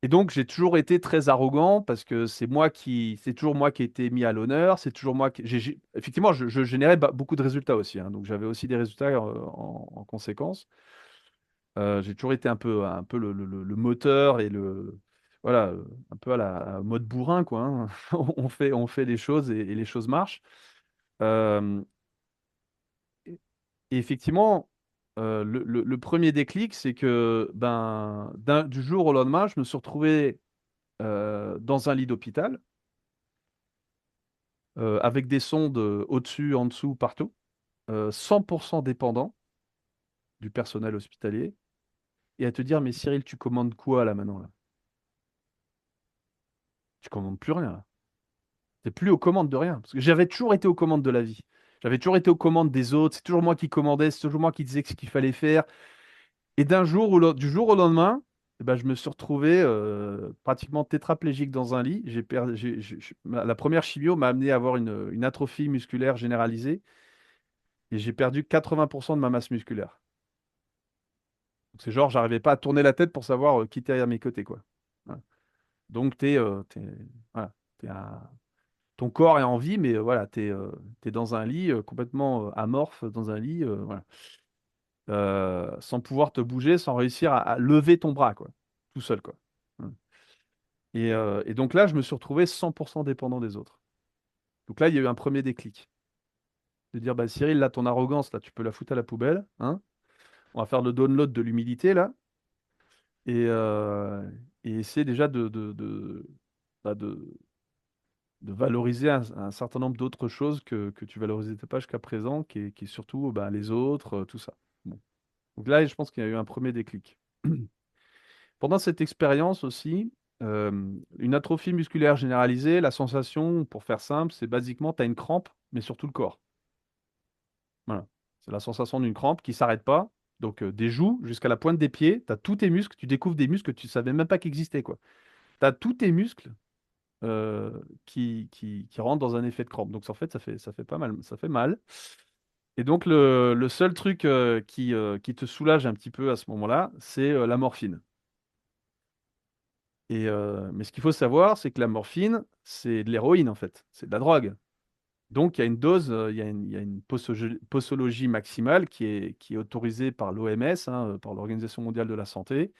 Et donc j'ai toujours été très arrogant parce que c'est toujours moi qui ai été mis à l'honneur. C'est toujours moi qui, effectivement, je générais beaucoup de résultats aussi, hein. Donc j'avais aussi des résultats en conséquence. J'ai toujours été un peu le moteur et voilà, un peu à mode bourrin, quoi, hein. On fait les choses et les choses marchent. Euh, et effectivement. le premier déclic, c'est que ben, du jour au lendemain, je me suis retrouvé dans un lit d'hôpital avec des sondes au-dessus, en dessous, partout, 100% dépendant du personnel hospitalier, et à te dire, mais Cyril, tu commandes quoi là maintenant là? Tu commandes plus rien là. T'es plus aux commandes de rien. Parce que j'avais toujours été aux commandes de la vie. J'avais toujours été aux commandes des autres. C'est toujours moi qui commandais, c'est toujours moi qui disais ce qu'il fallait faire. Et du jour au lendemain, eh ben, je me suis retrouvé pratiquement tétraplégique dans un lit. La première chimio m'a amené à avoir une atrophie musculaire généralisée et j'ai perdu 80% de ma masse musculaire. Donc, c'est genre, j'arrivais pas à tourner la tête pour savoir qui était à mes côtés, quoi. Voilà. Donc, voilà, ton corps est en vie, mais voilà, tu es dans un lit complètement amorphe, dans un lit, voilà. Sans pouvoir te bouger, sans réussir à lever ton bras, quoi, tout seul, quoi. Mm. Et donc là, je me suis retrouvé 100% dépendant des autres. Donc là, il y a eu un premier déclic. De dire, bah, Cyril, là, ton arrogance, là, tu peux la foutre à la poubelle, hein. On va faire le download de l'humilité, là, et, euh, et essayer déjà bah, de valoriser un certain nombre d'autres choses que tu valorisais pas jusqu'à présent, qui est surtout bah, les autres, tout ça. Bon. Donc là, je pense qu'il y a eu un premier déclic. Pendant cette expérience aussi, une atrophie musculaire généralisée, la sensation, pour faire simple, c'est basiquement, tu as une crampe, mais sur tout le corps. Voilà. C'est la sensation d'une crampe qui s'arrête pas. Donc des joues jusqu'à la pointe des pieds, tu as tous tes muscles, tu découvres des muscles que tu savais même pas qu'ils existaient, quoi. Tu as tous tes muscles qui rentrent dans un effet de crampe. Donc en fait, ça fait pas mal, ça fait mal. Et donc le seul truc qui te soulage un petit peu à ce moment-là, c'est la morphine. Mais ce qu'il faut savoir, c'est que la morphine, c'est de l'héroïne en fait, c'est de la drogue. Donc il y a une dose, il y a une posologie maximale qui est autorisée par l'OMS, par l'Organisation mondiale de la santé,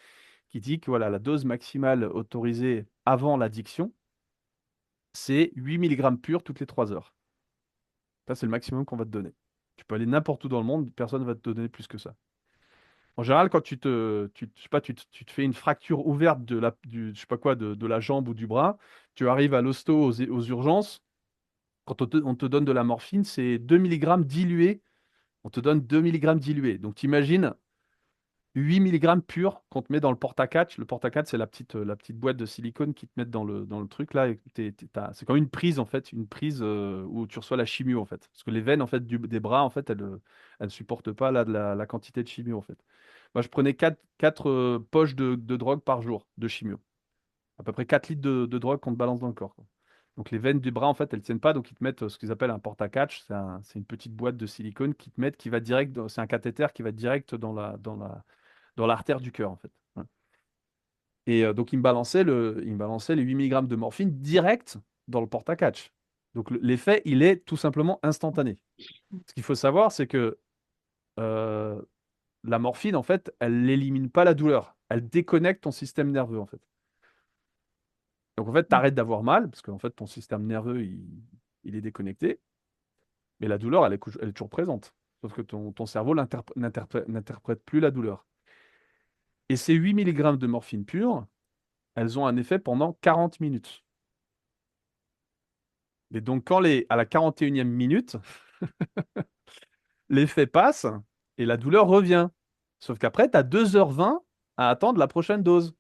qui dit que voilà, la dose maximale autorisée avant l'addiction, c'est 8 milligrammes pur toutes les 3 heures. Ça, c'est le maximum qu'on va te donner. Tu peux aller n'importe où dans le monde, personne ne va te donner plus que ça. En général, quand je sais pas, tu te fais une fracture ouverte je sais pas quoi, de la jambe ou du bras, tu arrives à l'hosto aux urgences, quand on te donne de la morphine, c'est 2 milligrammes dilués. On te donne 2 milligrammes dilués. Donc, tu imagines 8 milligrammes pur qu'on te met dans le porte-à-catch. Le porte-à-catch, c'est la petite boîte de silicone qui te met dans le truc là. C'est comme une prise en fait, une prise où tu reçois la chimio en fait. Parce que les veines en fait des bras en fait, elles supportent pas là, la quantité de chimio en fait. Moi, je prenais 4 poches de drogue par jour de chimio. À peu près 4 litres de drogue qu'on te balance dans le corps, quoi. Donc les veines du bras, en fait, elles tiennent pas, donc ils te mettent ce qu'ils appellent un porte-à-catch. C'est une petite boîte de silicone qui te met, qui va direct, c'est un cathéter qui va direct dans l'artère du cœur, en fait. Ouais. Et donc il me balançait les 8 milligrammes de morphine direct dans le porte-à-catch. Donc l'effet, il est tout simplement instantané. Ce qu'il faut savoir, c'est que euh, la morphine, en fait, elle n'élimine pas la douleur. Elle déconnecte ton système nerveux, en fait. Donc en fait, tu arrêtes d'avoir mal, parce qu'en fait, ton système nerveux, il est déconnecté, mais la douleur, elle est toujours présente. Sauf que ton cerveau n'interprète plus la douleur. Et ces 8 milligrammes de morphine pure, elles ont un effet pendant 40 minutes. Et donc, à la 41e minute, l'effet passe et la douleur revient. Sauf qu'après, tu as 2h20 à attendre la prochaine dose.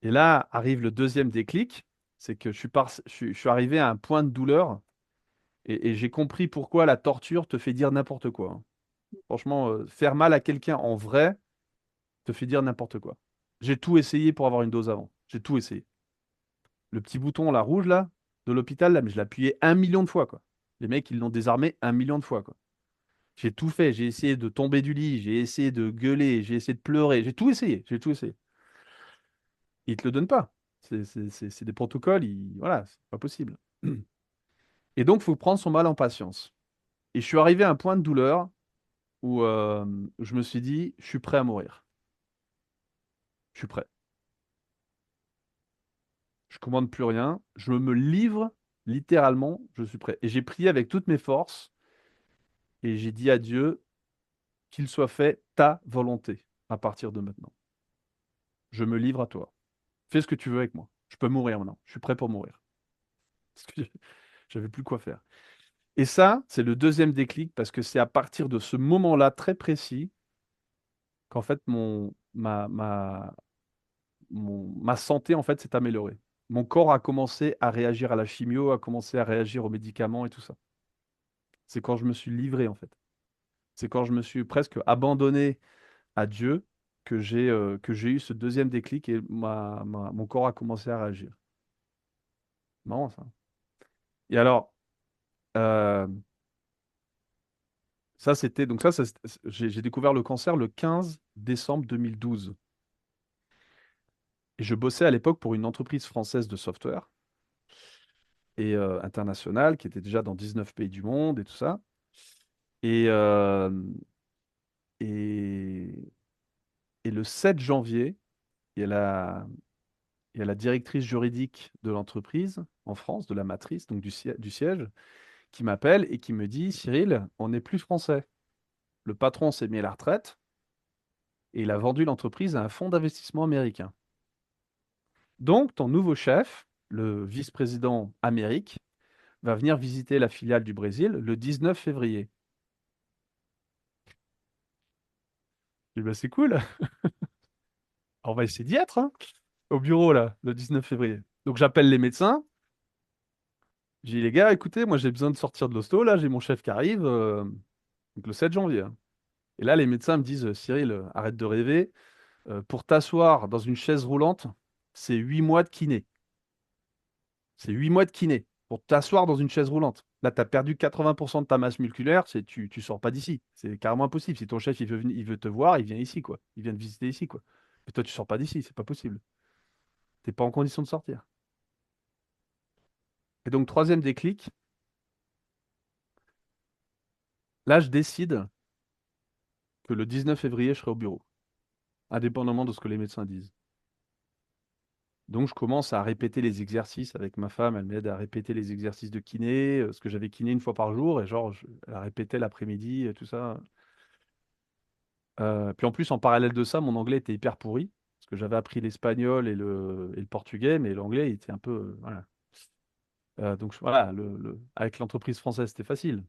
Et là arrive le deuxième déclic, c'est que je suis arrivé à un point de douleur. Et j'ai compris pourquoi la torture te fait dire n'importe quoi, hein. Franchement, faire mal à quelqu'un en vrai te fait dire n'importe quoi. J'ai tout essayé pour avoir une dose avant. J'ai tout essayé. Le petit bouton, là, rouge, là, de l'hôpital, là, mais je l'ai appuyé 1 million de fois, quoi. Les mecs, ils l'ont désarmé 1 million de fois, quoi. J'ai tout fait. J'ai essayé de tomber du lit. J'ai essayé de gueuler. J'ai essayé de pleurer. J'ai tout essayé. J'ai tout essayé. Ils te le donnent pas. C'est des protocoles. Voilà, c'est pas possible. Et donc, il faut prendre son mal en patience. Et je suis arrivé à un point de douleur où je me suis dit, je suis prêt à mourir. Je suis prêt. Je commande plus rien. Je me livre littéralement. Je suis prêt. Et j'ai prié avec toutes mes forces et j'ai dit à Dieu, qu'il soit fait ta volonté à partir de maintenant. Je me livre à toi. Fais ce que tu veux avec moi. Je peux mourir maintenant. Je suis prêt pour mourir. Parce que j'avais plus quoi faire. Et ça, c'est le deuxième déclic parce que c'est à partir de ce moment-là très précis qu'en fait ma santé en fait s'est améliorée. Mon corps a commencé à réagir à la chimio, a commencé à réagir aux médicaments et tout ça. C'est quand je me suis livré en fait. C'est quand je me suis presque abandonné à Dieu que j'ai eu ce deuxième déclic et mon corps a commencé à réagir. Marrant ça. Et alors, euh, ça c'était donc j'ai découvert le cancer le 15 décembre 2012. Et je bossais à l'époque pour une entreprise française de software et internationale qui était déjà dans 19 pays du monde et tout ça. Et, euh, et, et le 7 janvier, il y a la directrice juridique de l'entreprise en France, de la matrice, donc du siège, qui m'appelle et qui me dit, Cyril, on n'est plus français. Le patron s'est mis à la retraite et il a vendu l'entreprise à un fonds d'investissement américain. Donc, ton nouveau chef, le vice-président Amérique, va venir visiter la filiale du Brésil le 19 février. Je dis, bah, c'est cool, on va essayer d'y être, hein, au bureau, là, le 19 février. Donc, j'appelle les médecins. J'ai dit, les gars, écoutez, moi, j'ai besoin de sortir de l'hosto. Là, j'ai mon chef qui arrive, donc le 7 janvier, hein. Et là, les médecins me disent, Cyril, arrête de rêver. Pour t'asseoir dans une chaise roulante, c'est 8 mois de kiné. C'est 8 mois de kiné pour t'asseoir dans une chaise roulante. Là, tu as perdu 80% de ta masse musculaire, tu sors pas d'ici. C'est carrément impossible. Si ton chef il veut te voir, il vient ici, quoi. Il vient te visiter ici, quoi. Mais toi, tu sors pas d'ici, c'est pas possible. T'es pas en condition de sortir. Et donc, troisième déclic, là, je décide que le 19 février, je serai au bureau, indépendamment de ce que les médecins disent. Donc, je commence à répéter les exercices avec ma femme. Elle m'aide à répéter les exercices de kiné, ce que j'avais kiné une fois par jour. Et genre, elle répétait l'après-midi, tout ça. Puis en plus, en parallèle de ça, mon anglais était hyper pourri. Parce que j'avais appris l'espagnol et le portugais, mais l'anglais, il était un peu. Voilà. Donc voilà, avec l'entreprise française, c'était facile,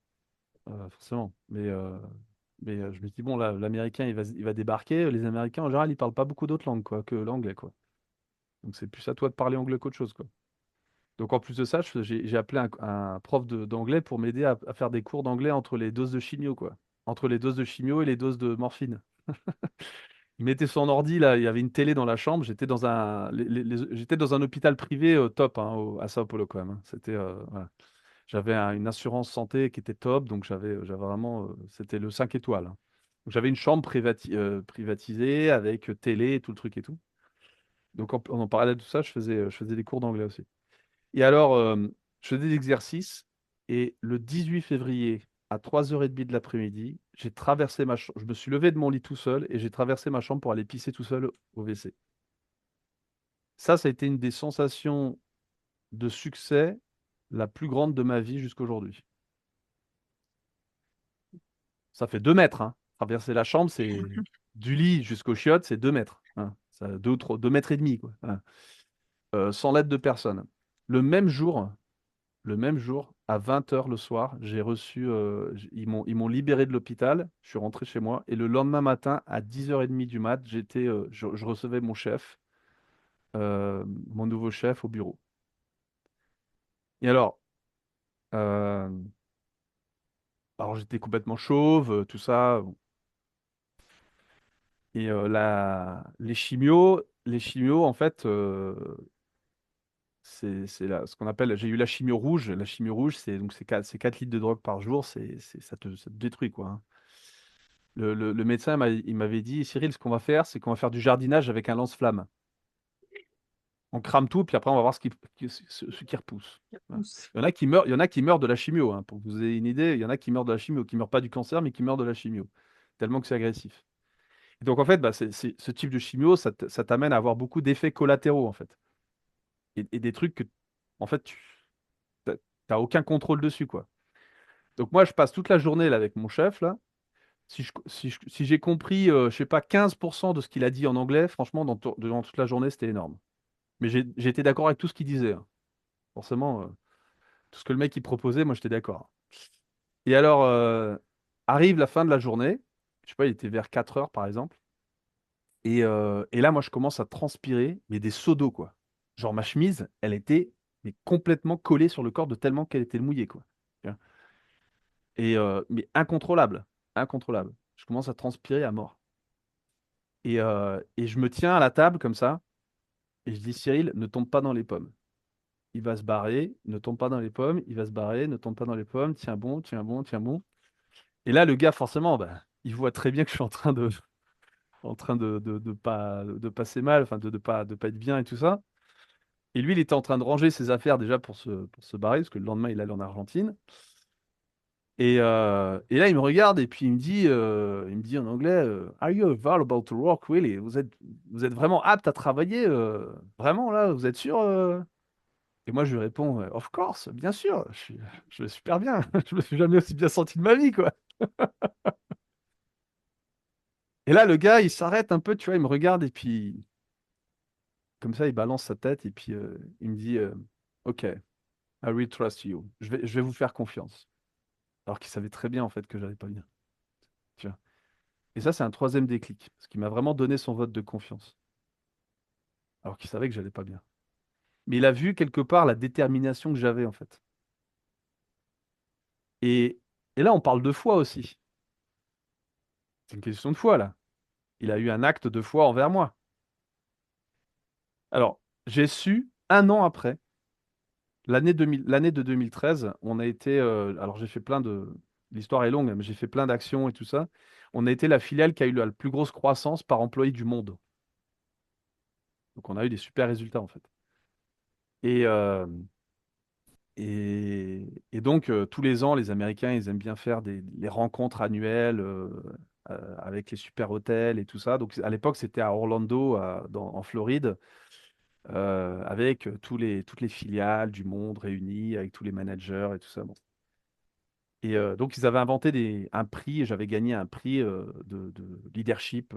forcément. Mais je me suis dit, bon, là, l'Américain, il va débarquer. Les Américains, en général, ils parlent pas beaucoup d'autres langues, quoi, que l'anglais, quoi. Donc c'est plus à toi de parler anglais qu'autre chose, quoi. Donc en plus de ça, j'ai appelé un prof d'anglais pour m'aider à faire des cours d'anglais entre les doses de chimio, quoi. Entre les doses de chimio et les doses de morphine. Il mettait son ordi, là, il y avait une télé dans la chambre. J'étais dans un hôpital privé top, hein, à Sao Paulo quand même, hein. Voilà. J'avais une assurance santé qui était top, donc j'avais vraiment, c'était le 5 étoiles, hein. Donc, j'avais une chambre privatisée avec télé et tout le truc et tout. Donc en parallèle de tout ça, je faisais des cours d'anglais aussi. Et alors, je faisais des exercices et le 18 février à 3h30 de l'après-midi, j'ai traversé ma chambre. Je me suis levé de mon lit tout seul et j'ai traversé ma chambre pour aller pisser tout seul au WC. Ça a été une des sensations de succès la plus grande de ma vie jusqu'aujourd'hui. Ça fait 2 mètres, hein. Traverser la chambre, c'est du lit jusqu'aux chiottes, c'est 2 mètres, hein. Ça, 2 mètres et demi, quoi, hein. Sans l'aide de personne. Le même jour, Le même jour, à 20h le soir, j'ai reçu, ils m'ont libéré de l'hôpital, je suis rentré chez moi, et le lendemain matin, à 10h30 du mat, je recevais mon chef, mon nouveau chef au bureau. Et euh, alors j'étais complètement chauve, tout ça, et les chimios, en fait, ce qu'on appelle, j'ai eu la chimio rouge. La chimio rouge, c'est 4 litres de drogue par jour, ça te détruit, quoi, hein. Le médecin, il m'avait dit, Cyril, ce qu'on va faire, c'est qu'on va faire du jardinage avec un lance-flamme. On crame tout, puis après, on va voir ce qui repousse. Voilà. Il y en a qui meurent de la chimio, hein, pour que vous ayez une idée. Il y en a qui meurent de la chimio, qui meurent pas du cancer, mais qui meurent de la chimio, tellement que c'est agressif. Et donc, en fait, bah, ce type de chimio, ça t'amène à avoir beaucoup d'effets collatéraux, en fait. Et des trucs que, en fait, tu n'as aucun contrôle dessus, quoi. Donc, moi, je passe toute la journée là, avec mon chef, là. Si j'ai compris, je sais pas, 15% de ce qu'il a dit en anglais, franchement, durant toute la journée, c'était énorme. Mais j'ai été d'accord avec tout ce qu'il disait, hein. Forcément, tout ce que le mec il proposait, moi, j'étais d'accord. Et alors, arrive la fin de la journée, je sais pas, il était vers 4 heures, par exemple. Et là, moi, je commence à transpirer, mais des seaux d'eau, quoi. Genre, ma chemise, elle était mais complètement collée sur le corps de tellement qu'elle était mouillée, quoi. Tu vois. Mais incontrôlable. Incontrôlable. Je commence à transpirer à mort. Et je me tiens à la table comme ça, et je dis, Cyril, ne tombe pas dans les pommes. Il va se barrer, ne tombe pas dans les pommes, il va se barrer, ne tombe pas dans les pommes, tiens bon, tiens bon, tiens bon. Et là, le gars, forcément, bah, il voit très bien que je suis en train de pas, de passer mal, enfin, de pas être bien et tout ça. Et lui, il était en train de ranger ses affaires déjà pour se barrer, parce que le lendemain, il allait en Argentine. Et là, il me regarde et puis il me dit en anglais, Are you available to work, really? Vous êtes vraiment apte à travailler, vraiment là? Vous êtes sûr? Et moi, je lui réponds, Of course, bien sûr, je vais super bien. Je me suis jamais aussi bien senti de ma vie, quoi. Et là, le gars, il s'arrête un peu, tu vois, il me regarde et puis, comme ça, il balance sa tête et puis il me dit, OK, I will trust you. Je vais vous faire confiance. Alors qu'il savait très bien, en fait, que j'allais pas bien. Tu vois. Et ça, c'est un troisième déclic, parce qu'il m'a vraiment donné son vote de confiance, alors qu'il savait que j'allais pas bien. Mais il a vu quelque part la détermination que j'avais, en fait. Et, et là, on parle de foi aussi. C'est une question de foi, là. Il a eu un acte de foi envers moi. Alors, j'ai su, un an après, l'année de 2013, on a été. Alors, j'ai fait plein de. L'histoire est longue, mais j'ai fait plein d'actions et tout ça. On a été la filiale qui a eu la plus grosse croissance par employé du monde. Donc, on a eu des super résultats, en fait. Et, euh, et donc, tous les ans, les Américains, ils aiment bien faire les rencontres annuelles avec les super hôtels et tout ça. Donc, à l'époque, c'était à Orlando, en Floride, avec toutes les filiales du monde réunies, avec tous les managers et tout ça. Bon. Et donc, ils avaient inventé un prix, et j'avais gagné un prix de leadership,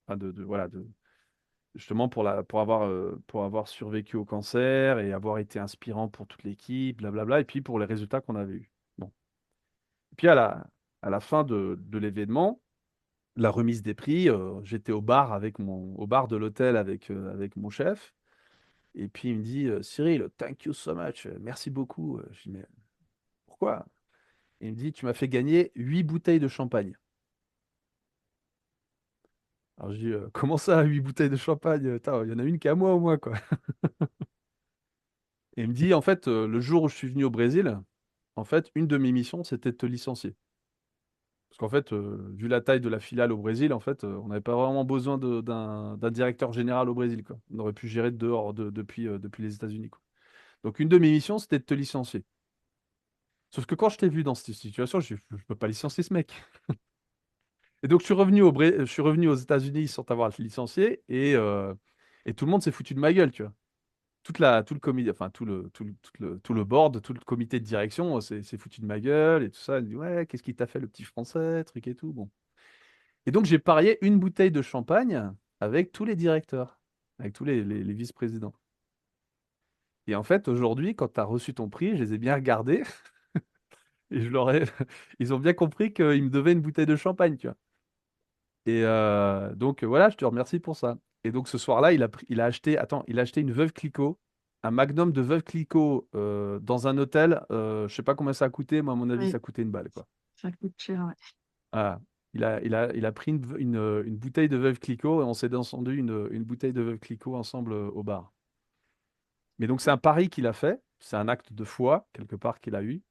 enfin voilà, justement pour avoir survécu au cancer et avoir été inspirant pour toute l'équipe, blablabla, et puis pour les résultats qu'on avait eus. Bon. Et puis à la fin de l'événement, la remise des prix, j'étais au bar de l'hôtel avec mon chef, et puis il me dit, Cyril, thank you so much, merci beaucoup. Je dis, mais pourquoi? Et il me dit, tu m'as fait gagner 8 bouteilles de champagne. Alors je dis, comment ça, 8 bouteilles de champagne? Attends, il y en a une qui est à moi au moins, quoi. Et il me dit, en fait, le jour où je suis venu au Brésil, en fait, une de mes missions, c'était de te licencier. Parce qu'en fait, vu la taille de la filiale au Brésil, en fait, on n'avait pas vraiment besoin d'un directeur général au Brésil, quoi. On aurait pu gérer de dehors depuis les États-Unis, quoi. Donc, une de mes missions, c'était de te licencier. Sauf que quand je t'ai vu dans cette situation, je peux pas licencier ce mec. Et donc, je suis revenu aux États-Unis sans t'avoir licencié et tout le monde s'est foutu de ma gueule, tu vois. Tout le comité, enfin tout le board, tout le comité de direction s'est foutu de ma gueule et tout ça. Elle me dit, ouais, qu'est-ce qui t'a fait le petit français, truc et tout. Bon. Et donc j'ai parié une bouteille de champagne avec tous les directeurs, avec tous les vice-présidents. Et en fait, aujourd'hui, quand tu as reçu ton prix, je les ai bien regardés et ils ont bien compris qu'ils me devaient une bouteille de champagne, tu vois. Et donc voilà, je te remercie pour ça. Et donc ce soir-là, il a acheté une Veuve Clicquot, un magnum de Veuve Clicquot dans un hôtel. Je sais pas combien ça a coûté, moi à mon avis, Oui, ça coûtait une balle, quoi. ça coûte cher, ouais. Ah, il a pris une bouteille de Veuve Clicquot et on s'est descendu une bouteille de Veuve Clicquot ensemble au bar. Mais donc c'est un pari qu'il a fait, c'est un acte de foi quelque part qu'il a eu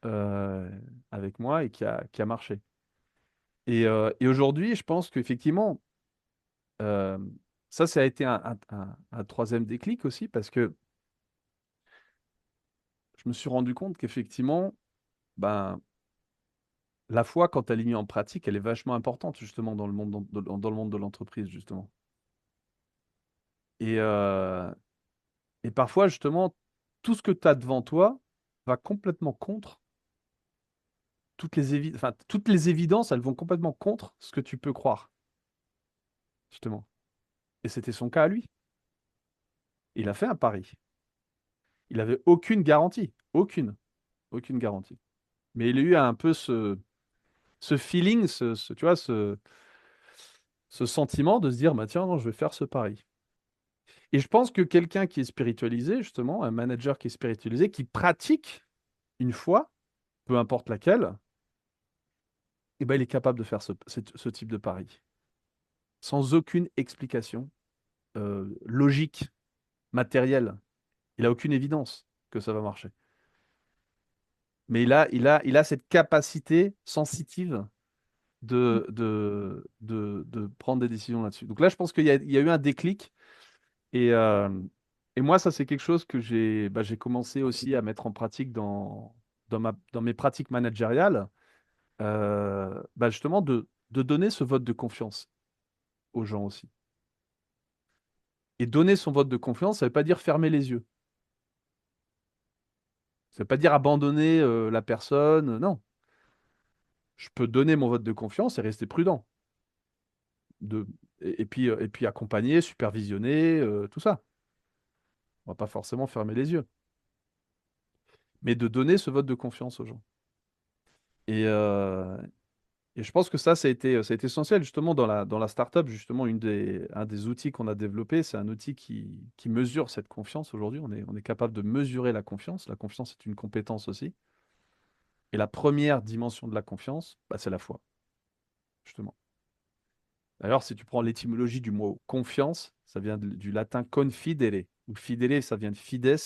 euh, avec moi et qui a marché. Et aujourd'hui, je pense qu'effectivement, Euh, ça a été un troisième déclic aussi parce que je me suis rendu compte qu'effectivement, ben, la foi, quand elle est mise en pratique, elle est vachement importante justement dans le monde de l'entreprise, justement. Et parfois, justement, tout ce que tu as devant toi va complètement contre toutes les évidences, elles vont complètement contre ce que tu peux croire, justement. Et c'était son cas à lui. Il a fait un pari. Il n'avait aucune garantie. Aucune garantie. Mais il a eu un peu ce feeling, tu vois, ce sentiment de se dire, bah, tiens, non, je vais faire ce pari. Et je pense que quelqu'un qui est spiritualisé, justement, un manager qui est spiritualisé, qui pratique une foi, peu importe laquelle, eh ben, il est capable de faire ce type de pari. Sans aucune explication logique, matérielle. Il n'a aucune évidence que ça va marcher. Mais il a cette capacité sensitive de prendre des décisions là-dessus. Donc là, je pense qu'il y a eu un déclic. Et, euh, et moi, ça, c'est quelque chose que j'ai commencé aussi à mettre en pratique dans mes pratiques managériales. Justement, de donner ce vote de confiance aux gens aussi. Et donner son vote de confiance, ça ne veut pas dire fermer les yeux. Ça ne veut pas dire abandonner la personne. Non. Je peux donner mon vote de confiance et rester prudent. De, et puis accompagner, supervisionner, tout ça. On va pas forcément fermer les yeux. Mais de donner ce vote de confiance aux gens. Et, euh, et je pense que ça a été essentiel justement dans la startup. Justement, un des outils qu'on a développé, c'est un outil qui mesure cette confiance aujourd'hui. On est capable de mesurer la confiance. La confiance est une compétence aussi. Et la première dimension de la confiance, c'est la foi, justement. D'ailleurs, si tu prends l'étymologie du mot confiance, ça vient du latin confidere. Ou fidere, ça vient de fides,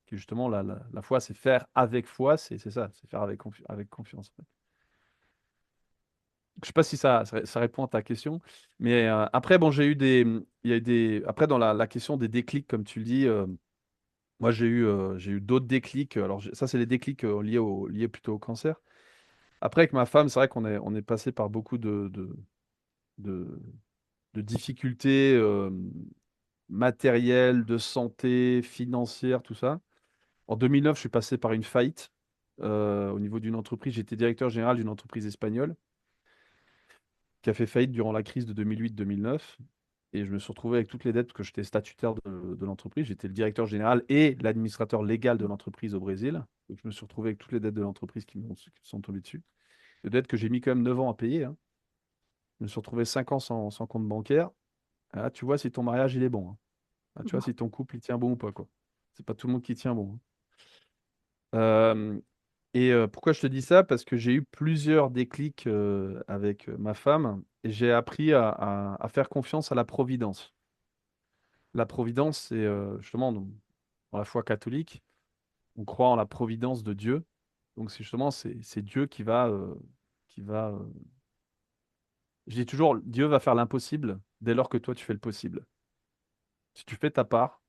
qui est justement la foi, c'est faire avec foi, c'est ça, c'est faire avec confiance. Je ne sais pas si ça répond à ta question, mais après, bon, il y a eu après, dans la question des déclics, comme tu le dis, moi, j'ai eu d'autres déclics. Alors, ça, c'est les déclics liés plutôt au cancer. Après, avec ma femme, c'est vrai qu'on est passé par beaucoup de, de difficultés matérielles, de santé, financières, tout ça. En 2009, je suis passé par une faillite au niveau d'une entreprise. J'étais directeur général d'une entreprise espagnole qui a fait faillite durant la crise de 2008-2009. Et je me suis retrouvé avec toutes les dettes parce que j'étais statutaire de l'entreprise. J'étais le directeur général et l'administrateur légal de l'entreprise au Brésil. Donc je me suis retrouvé avec toutes les dettes de l'entreprise qui me sont tombées dessus. Des dettes que j'ai mis quand même 9 ans à payer, hein. Je me suis retrouvé 5 ans sans compte bancaire. Ah, tu vois si ton mariage il est bon, hein. Ah, tu vois si ton couple il tient bon ou pas, quoi. C'est pas tout le monde qui tient bon, hein. Pourquoi je te dis ça? Parce que j'ai eu plusieurs déclics avec ma femme et j'ai appris à faire confiance à la providence. La providence, c'est justement dans la foi catholique, on croit en la providence de Dieu. Donc c'est Dieu qui va. Je dis toujours, Dieu va faire l'impossible dès lors que toi tu fais le possible. Si tu fais ta part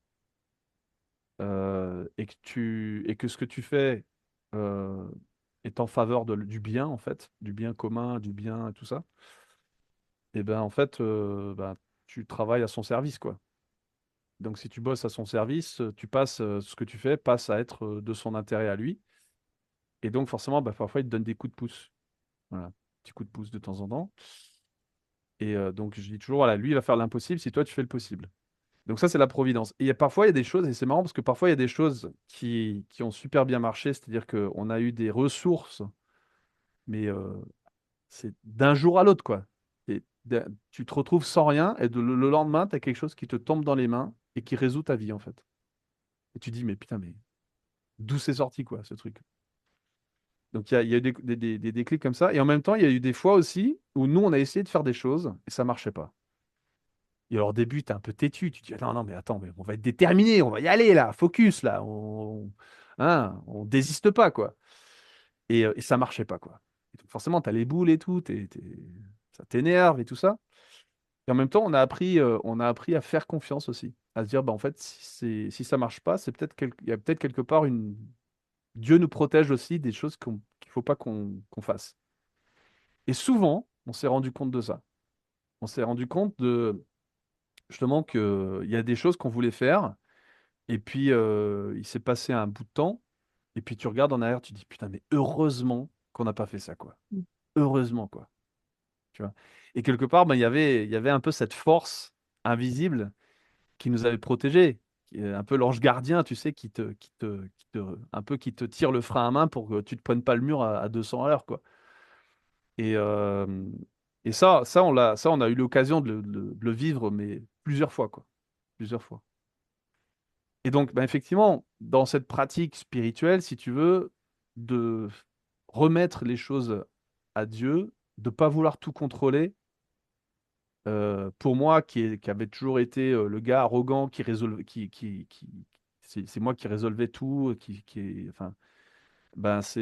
et que ce que tu fais euh, est en faveur du bien en fait, du bien commun, du bien tout ça, et ben en fait tu travailles à son service quoi. Donc si tu bosses à son service, ce que tu fais passe à être de son intérêt à lui. Et donc forcément, parfois, il te donne des coups de pouce. Voilà. Petits coups de pouce de temps en temps. Et donc je dis toujours, voilà, lui, il va faire l'impossible si toi, tu fais le possible. Donc ça, c'est la providence. Et parfois, il y a des choses, et c'est marrant parce que parfois, il y a des choses qui ont super bien marché, c'est-à-dire qu'on a eu des ressources, mais c'est d'un jour à l'autre, quoi. Et tu te retrouves sans rien, et le lendemain, tu as quelque chose qui te tombe dans les mains et qui résout ta vie, en fait. Et tu dis, mais putain, mais d'où c'est sorti, quoi, ce truc? Donc il y a eu des déclics comme ça. Et en même temps, il y a eu des fois aussi où nous, on a essayé de faire des choses et ça marchait pas. Et alors au début, tu es un peu têtu. Tu te dis, ah non, non, mais attends, mais on va être déterminé, on va y aller là, focus là. On désiste pas, quoi. Et ça marchait pas, quoi. Et donc, forcément, tu as les boules et tout, ça t'énerve et tout ça. Et en même temps, on a appris à faire confiance aussi. À se dire, en fait, si ça marche pas, il y a peut-être quelque part Dieu nous protège aussi des choses qu'il ne faut pas qu'on fasse. Et souvent, on s'est rendu compte de ça. On s'est rendu compte justement qu'il y a des choses qu'on voulait faire, et puis il s'est passé un bout de temps, et puis tu regardes en arrière, tu dis, putain, mais heureusement qu'on n'a pas fait ça, quoi. Mm. Heureusement, quoi. Tu vois. Et quelque part, ben, il y avait un peu cette force invisible qui nous avait protégés, qui est un peu l'ange gardien, tu sais, un peu qui te tire le frein à main pour que tu te prennes pas le mur à 200 à l'heure, quoi. Et, euh, et ça, on a eu l'occasion de le vivre, mais plusieurs fois, quoi. Plusieurs fois. Et donc, ben, effectivement, dans cette pratique spirituelle, si tu veux, de remettre les choses à Dieu, de pas vouloir tout contrôler. Pour moi, qui avait toujours été le gars arrogant qui résolvait, c'est moi qui résolvais tout, enfin, ben ça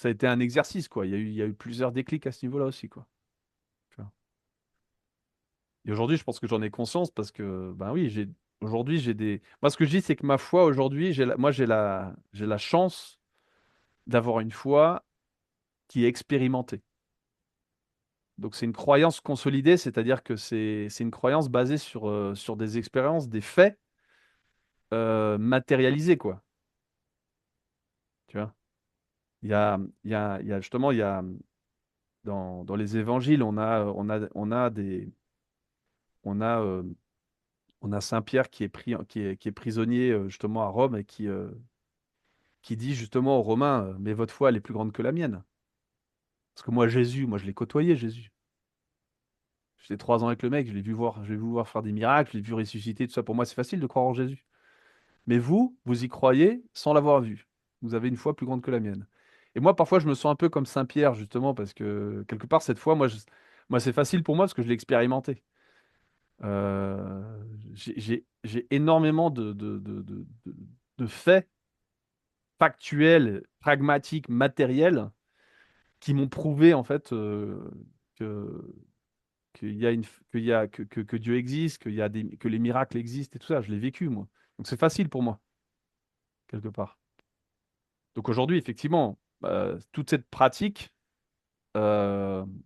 a été un exercice, quoi. Il y a eu plusieurs déclics à ce niveau-là aussi, quoi. Tu vois. Et aujourd'hui, je pense que j'en ai conscience parce que, ben oui, aujourd'hui, moi, ce que je dis, c'est que ma foi, aujourd'hui, moi, j'ai la chance d'avoir une foi qui est expérimentée. Donc, c'est une croyance consolidée, c'est-à-dire que c'est une croyance basée sur des expériences, des faits matérialisés, quoi. Tu vois. Justement, dans les évangiles, on a, euh, on a Saint Pierre qui est prisonnier justement à Rome et qui dit justement aux Romains, mais votre foi, elle est plus grande que la mienne. Parce que moi, Jésus, moi, je l'ai côtoyé, Jésus. J'étais 3 ans avec le mec, je l'ai vu voir faire des miracles, je l'ai vu ressusciter, tout ça. Pour moi, c'est facile de croire en Jésus. Mais vous y croyez sans l'avoir vu. Vous avez une foi plus grande que la mienne. Et moi, parfois, je me sens un peu comme Saint Pierre, justement, parce que quelque part, cette foi, moi, c'est facile pour moi parce que je l'ai expérimenté. J'ai énormément de faits factuels, pragmatiques, matériels, qui m'ont prouvé, en fait, que, qu'il y a une, qu'il y a, que Dieu existe, que les miracles existent et tout ça. Je l'ai vécu, moi. Donc, c'est facile pour moi, quelque part. Donc aujourd'hui, effectivement, toute cette pratique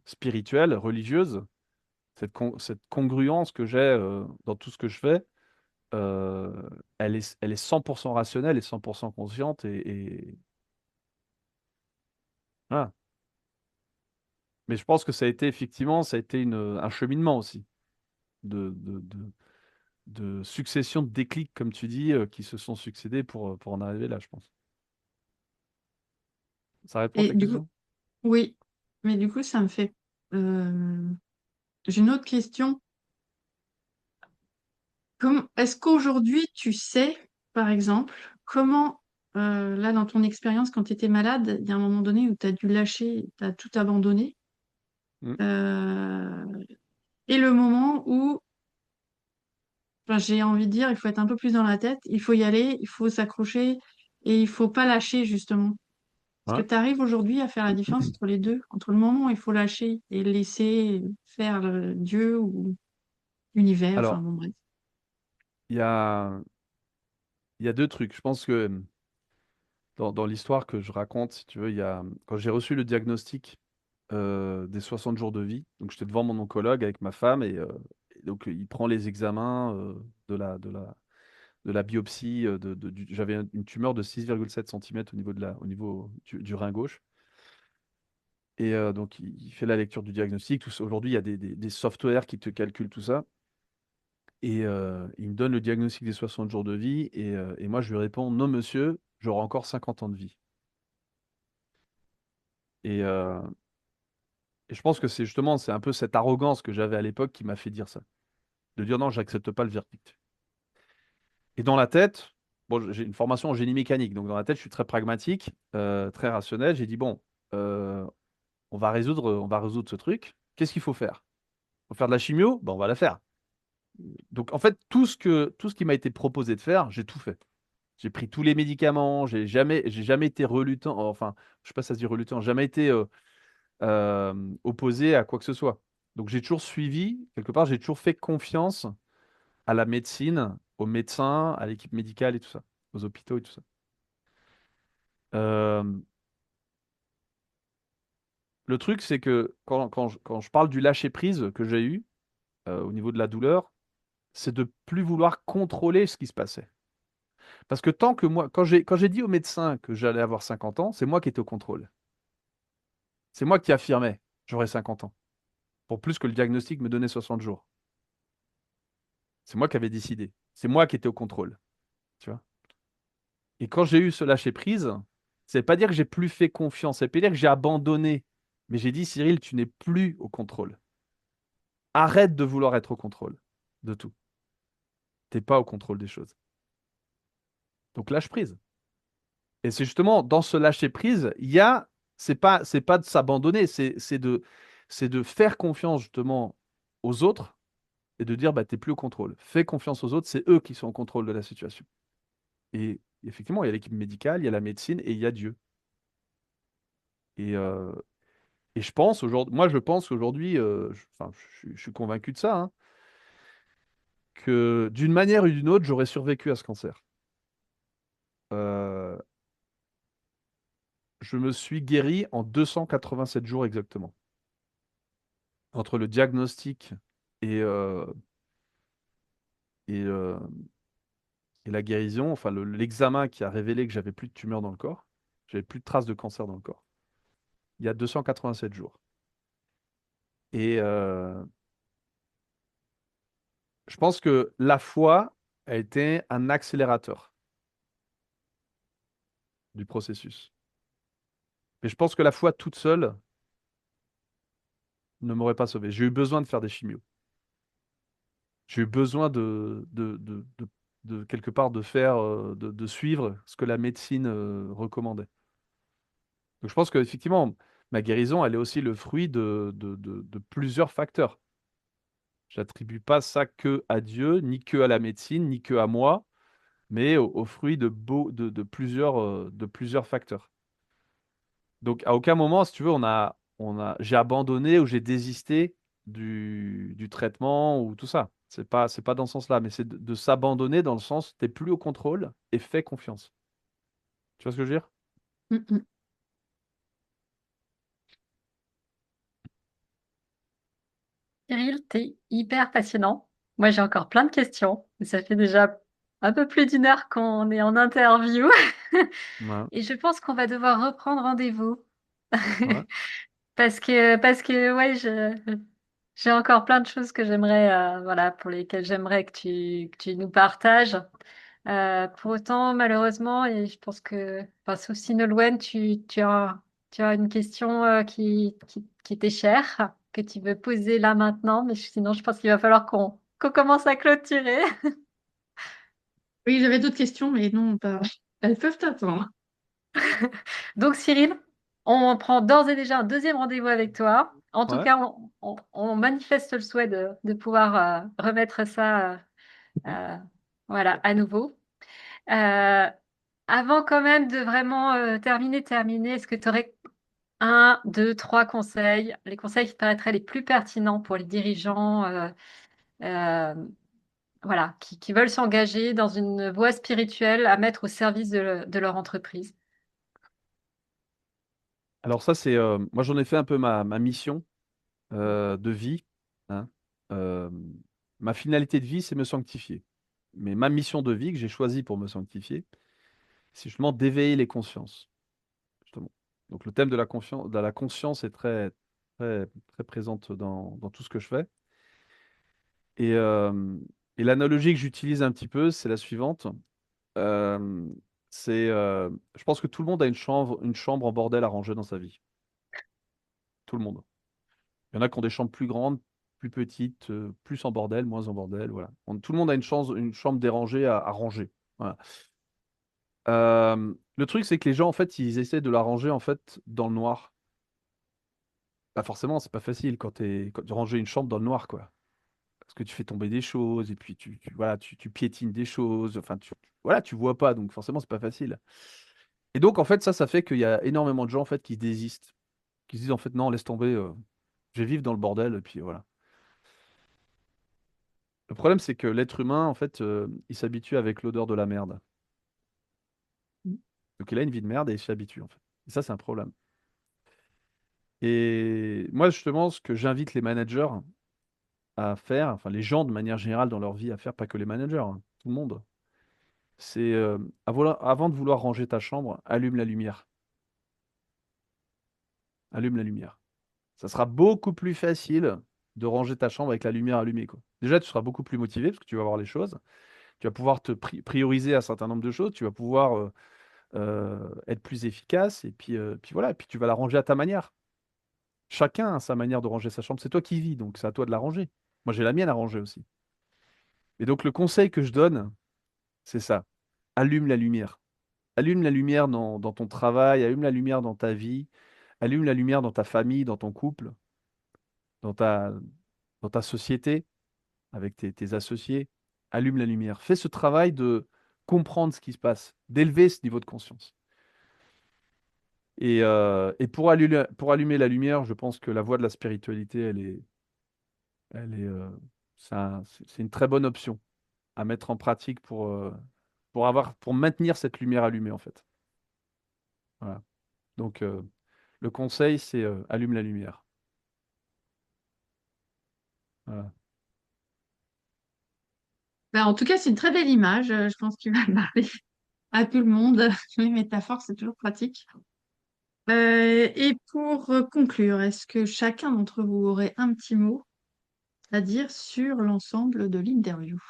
spirituelle, religieuse, cette congruence que j'ai dans tout ce que je fais, elle est 100% rationnelle et 100% consciente. Voilà. Mais je pense que ça a été un cheminement aussi, de, de, de, de succession de déclics, comme tu dis, qui se sont succédés pour en arriver là, je pense. Ça répond à Et ta du coup, question? oui, mais du coup, ça me fait. euh, j'ai une autre question. Est-ce qu'aujourd'hui, tu sais, par exemple, comment, là, dans ton expérience, quand tu étais malade, il y a un moment donné où tu as dû lâcher, tu as tout abandonné, Mm. euh, et le moment où, enfin, j'ai envie de dire, il faut être un peu plus dans la tête, il faut y aller, il faut s'accrocher, et il faut pas lâcher, justement. Est-ce que Ouais. tu arrives aujourd'hui à faire la différence entre les deux, entre le moment où il faut lâcher et laisser faire Dieu ou l'univers, enfin Alors, bon, bref. il y a, il y a deux trucs. Je pense que dans l'histoire que je raconte, si tu veux, quand j'ai reçu le diagnostic des 60 jours de vie, donc j'étais devant mon oncologue avec ma femme et donc il prend les examens de la biopsie. J'avais une tumeur de 6,7 cm au niveau du rein gauche. Et donc il fait la lecture du diagnostic. Aujourd'hui, il y a des softwares qui te calculent tout ça. Et il me donne le diagnostic des 60 jours de vie. Et moi, je lui réponds, non, monsieur, j'aurai encore 50 ans de vie. Et, euh, et je pense que c'est un peu cette arrogance que j'avais à l'époque qui m'a fait dire ça. De dire non, j'accepte pas le verdict. Et dans la tête, bon, j'ai une formation en génie mécanique, donc dans la tête, je suis très pragmatique, très rationnel. J'ai dit, bon, euh, on va résoudre ce truc. Qu'est-ce qu'il faut faire? Il faut faire de la chimio? Ben, on va la faire. Donc en fait, tout ce qui m'a été proposé de faire, j'ai tout fait. J'ai pris tous les médicaments, j'ai jamais été relutant, enfin, je sais pas si ça se dit relutant, jamais été opposé à quoi que ce soit. Donc j'ai toujours suivi, quelque part, j'ai toujours fait confiance à la médecine, aux médecins, à l'équipe médicale et tout ça, aux hôpitaux et tout ça. Euh, le truc, c'est que quand je parle du lâcher-prise que j'ai eu au niveau de la douleur, c'est de plus vouloir contrôler ce qui se passait. Parce que tant que moi, quand j'ai dit au médecin que j'allais avoir 50 ans, c'est moi qui étais au contrôle. C'est moi qui affirmais, j'aurai 50 ans. Pour plus que le diagnostic me donnait 60 jours. C'est moi qui avais décidé. C'est moi qui étais au contrôle. Tu vois. Et quand j'ai eu ce lâcher-prise, ça ne veut pas dire que j'ai plus fait confiance, ça ne veut pas dire que j'ai abandonné. Mais j'ai dit, Cyril, tu n'es plus au contrôle. Arrête de vouloir être au contrôle de tout. Tu n'es pas au contrôle des choses. Donc lâche prise. Et c'est justement dans ce lâcher prise, c'est pas de s'abandonner, c'est de faire confiance justement aux autres et de dire, bah, t'es plus au contrôle. Fais confiance aux autres, c'est eux qui sont au contrôle de la situation. Et effectivement, il y a l'équipe médicale, il y a la médecine et il y a Dieu. Et, euh, et je pense aujourd'hui, moi je pense qu'aujourd'hui, enfin, je suis convaincu de ça, hein, que d'une manière ou d'une autre, j'aurais survécu à ce cancer. Euh, je me suis guéri en 287 jours exactement. Entre le diagnostic et, euh, et, euh, et la guérison, enfin l'examen qui a révélé que j'avais plus de tumeur dans le corps, j'avais plus de traces de cancer dans le corps, il y a 287 jours. Et je pense que la foi a été un accélérateur du processus. Mais je pense que la foi toute seule ne m'aurait pas sauvé. J'ai eu besoin de faire des chimios. J'ai eu besoin de quelque part de faire, de suivre ce que la médecine recommandait. Donc je pense qu'effectivement, ma guérison, elle est aussi le fruit de plusieurs facteurs. J'attribue pas ça que à Dieu, ni que à la médecine, ni que à moi, mais au fruit de plusieurs facteurs. Donc à aucun moment, si tu veux, j'ai abandonné ou j'ai désisté du traitement ou tout ça. C'est pas dans ce sens-là, mais c'est de s'abandonner dans le sens, t'es plus au contrôle et fais confiance. Tu vois ce que je veux dire? Mm, mm. Cyril, t'es hyper passionnant. Moi, j'ai encore plein de questions. Ça fait déjà un peu plus d'une heure qu'on est en interview Ouais, et je pense qu'on va devoir reprendre rendez-vous ouais. parce que ouais, j'ai encore plein de choses que j'aimerais, voilà, pour lesquelles j'aimerais que tu nous partages. Pour autant, malheureusement, et je pense que, enfin, sauf si Nolwenn, tu as une question qui t'est chère, que tu veux poser là maintenant, mais sinon, je pense qu'il va falloir qu'on commence à clôturer. Oui, j'avais d'autres questions, mais non, elles peuvent attendre. Donc, Cyril, on prend d'ores et déjà un deuxième rendez-vous avec toi. En tout Ouais. cas, on manifeste le souhait de pouvoir remettre ça euh, voilà, à nouveau. Euh, Avant quand même de vraiment terminer, est-ce que tu aurais un, deux, trois conseils, les conseils qui te paraîtraient les plus pertinents pour les dirigeants euh, voilà, qui veulent s'engager dans une voie spirituelle à mettre au service de leur entreprise? Alors ça, moi j'en ai fait un peu ma mission de vie, hein. Euh, Ma finalité de vie, c'est me sanctifier. Mais ma mission de vie que j'ai choisie pour me sanctifier, c'est justement d'éveiller les consciences, justement. Donc le thème de la conscience est très, très, très présente dans tout ce que je fais. Et, euh, et l'analogie que j'utilise un petit peu, c'est la suivante. Euh, je pense que tout le monde a une chambre en bordel à ranger dans sa vie. Tout le monde. Il y en a qui ont des chambres plus grandes, plus petites, plus en bordel, moins en bordel, voilà. Tout le monde a une chambre dérangée à ranger. Voilà. Le truc, c'est que les gens, en fait, ils essaient de la ranger en fait dans le noir. Bah forcément, c'est pas facile quand tu ranges une chambre dans le noir, quoi. Parce que tu fais tomber des choses et puis voilà, tu piétines des choses. Enfin, voilà, tu vois pas, donc forcément, c'est pas facile. Et donc, en fait, ça fait qu'il y a énormément de gens en fait qui désistent, qui se disent en fait non, laisse tomber, je vais vivre dans le bordel et puis voilà. Le problème, c'est que l'être humain, en fait, il s'habitue avec l'odeur de la merde. Donc, il a une vie de merde et il s'y habitue, en fait. Et ça, c'est un problème. Et moi, justement, ce que j'invite les managers à faire, enfin les gens de manière générale dans leur vie à faire, pas que les managers, hein, tout le monde, c'est avant de vouloir ranger ta chambre, allume la lumière. Allume la lumière. Ça sera beaucoup plus facile de ranger ta chambre avec la lumière allumée, quoi. Déjà, tu seras beaucoup plus motivé parce que tu vas voir les choses. Tu vas pouvoir te prioriser un certain nombre de choses. Tu vas pouvoir être plus efficace. Et puis voilà. Et puis tu vas la ranger à ta manière. Chacun a sa manière de ranger sa chambre. C'est toi qui vis, donc c'est à toi de la ranger. Moi, j'ai la mienne à ranger aussi. Et donc, le conseil que je donne, c'est ça. Allume la lumière. Allume la lumière dans ton travail, allume la lumière dans ta vie, allume la lumière dans ta famille, dans ton couple, dans ta, dans ta société, avec tes associés. Allume la lumière. Fais ce travail de comprendre ce qui se passe, d'élever ce niveau de conscience. Et pour allumer la lumière, je pense que la voie de la spiritualité, c'est une très bonne option à mettre en pratique pour maintenir cette lumière allumée, en fait. Voilà. Donc, le conseil, c'est allume la lumière. Voilà. Ben, en tout cas, c'est une très belle image. Je pense qu'il va parler à tout le monde. Les métaphores, c'est toujours pratique. Et pour conclure, est-ce que chacun d'entre vous aurait un petit mot à dire sur l'ensemble de l'interview?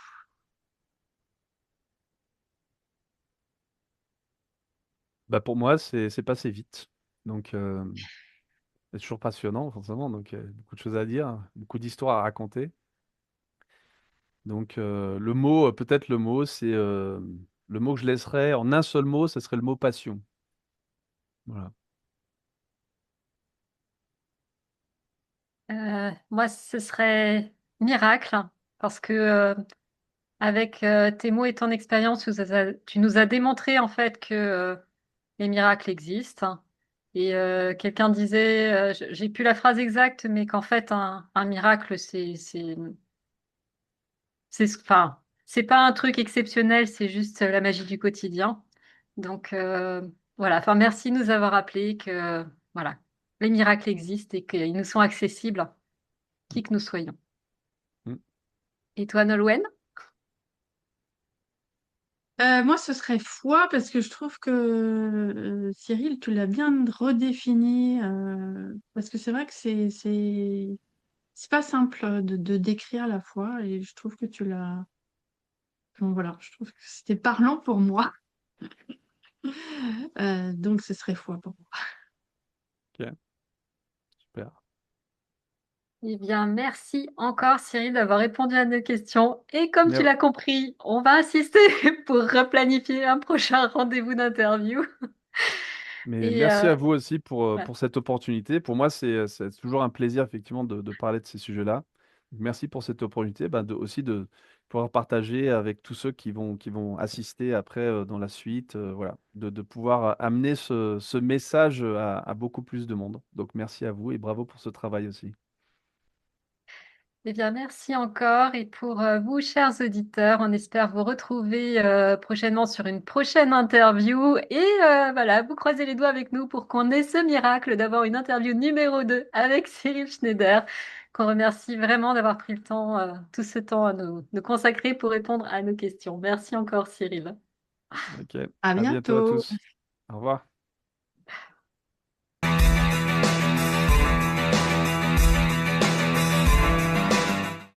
Bah, pour moi, c'est passé vite. Donc, c'est toujours passionnant, forcément. Donc, beaucoup de choses à dire, beaucoup d'histoires à raconter. Donc, peut-être le mot, c'est le mot que je laisserais en un seul mot, ce serait le mot passion. Voilà. Moi, ce serait miracle, parce que avec tes mots et ton expérience, tu nous as démontré en fait que les miracles existent. Et quelqu'un disait, j'ai plus la phrase exacte, mais qu'en fait, un miracle, enfin, c'est pas un truc exceptionnel, c'est juste la magie du quotidien. Donc, voilà. Enfin, merci de nous avoir rappelé que, voilà, les miracles existent et qu'ils nous sont accessibles, qui que nous soyons. Mm. Et toi, Nolwenn? Moi, ce serait foi parce que je trouve que Cyril, tu l'as bien redéfini. Parce que c'est vrai que c'est pas simple de décrire la foi et je trouve que tu l'as. Bon, voilà, je trouve que c'était parlant pour moi. Donc, ce serait foi pour moi. Ok, super. Eh bien, merci encore, Cyril, d'avoir répondu à nos questions. Et comme tu Mais, l'as compris, on va insister pour replanifier un prochain rendez-vous d'interview. mais Et merci à vous aussi ouais. pour cette opportunité. Pour moi, c'est toujours un plaisir, effectivement, de parler de ces sujets-là. Merci pour cette opportunité, ben, aussi de pouvoir partager avec tous ceux qui vont assister après dans la suite, voilà, de pouvoir amener ce message à beaucoup plus de monde. Donc, merci à vous et bravo pour ce travail aussi. Eh bien, merci encore. Et pour vous, chers auditeurs, on espère vous retrouver prochainement sur une prochaine interview. Et voilà, vous croisez les doigts avec nous pour qu'on ait ce miracle d'avoir une interview numéro 2 avec Cyril Schneider, qu'on remercie vraiment d'avoir pris le temps, tout ce temps à nous consacrer pour répondre à nos questions. Merci encore, Cyril. Ok, À à bientôt à bientôt. tous. Au revoir.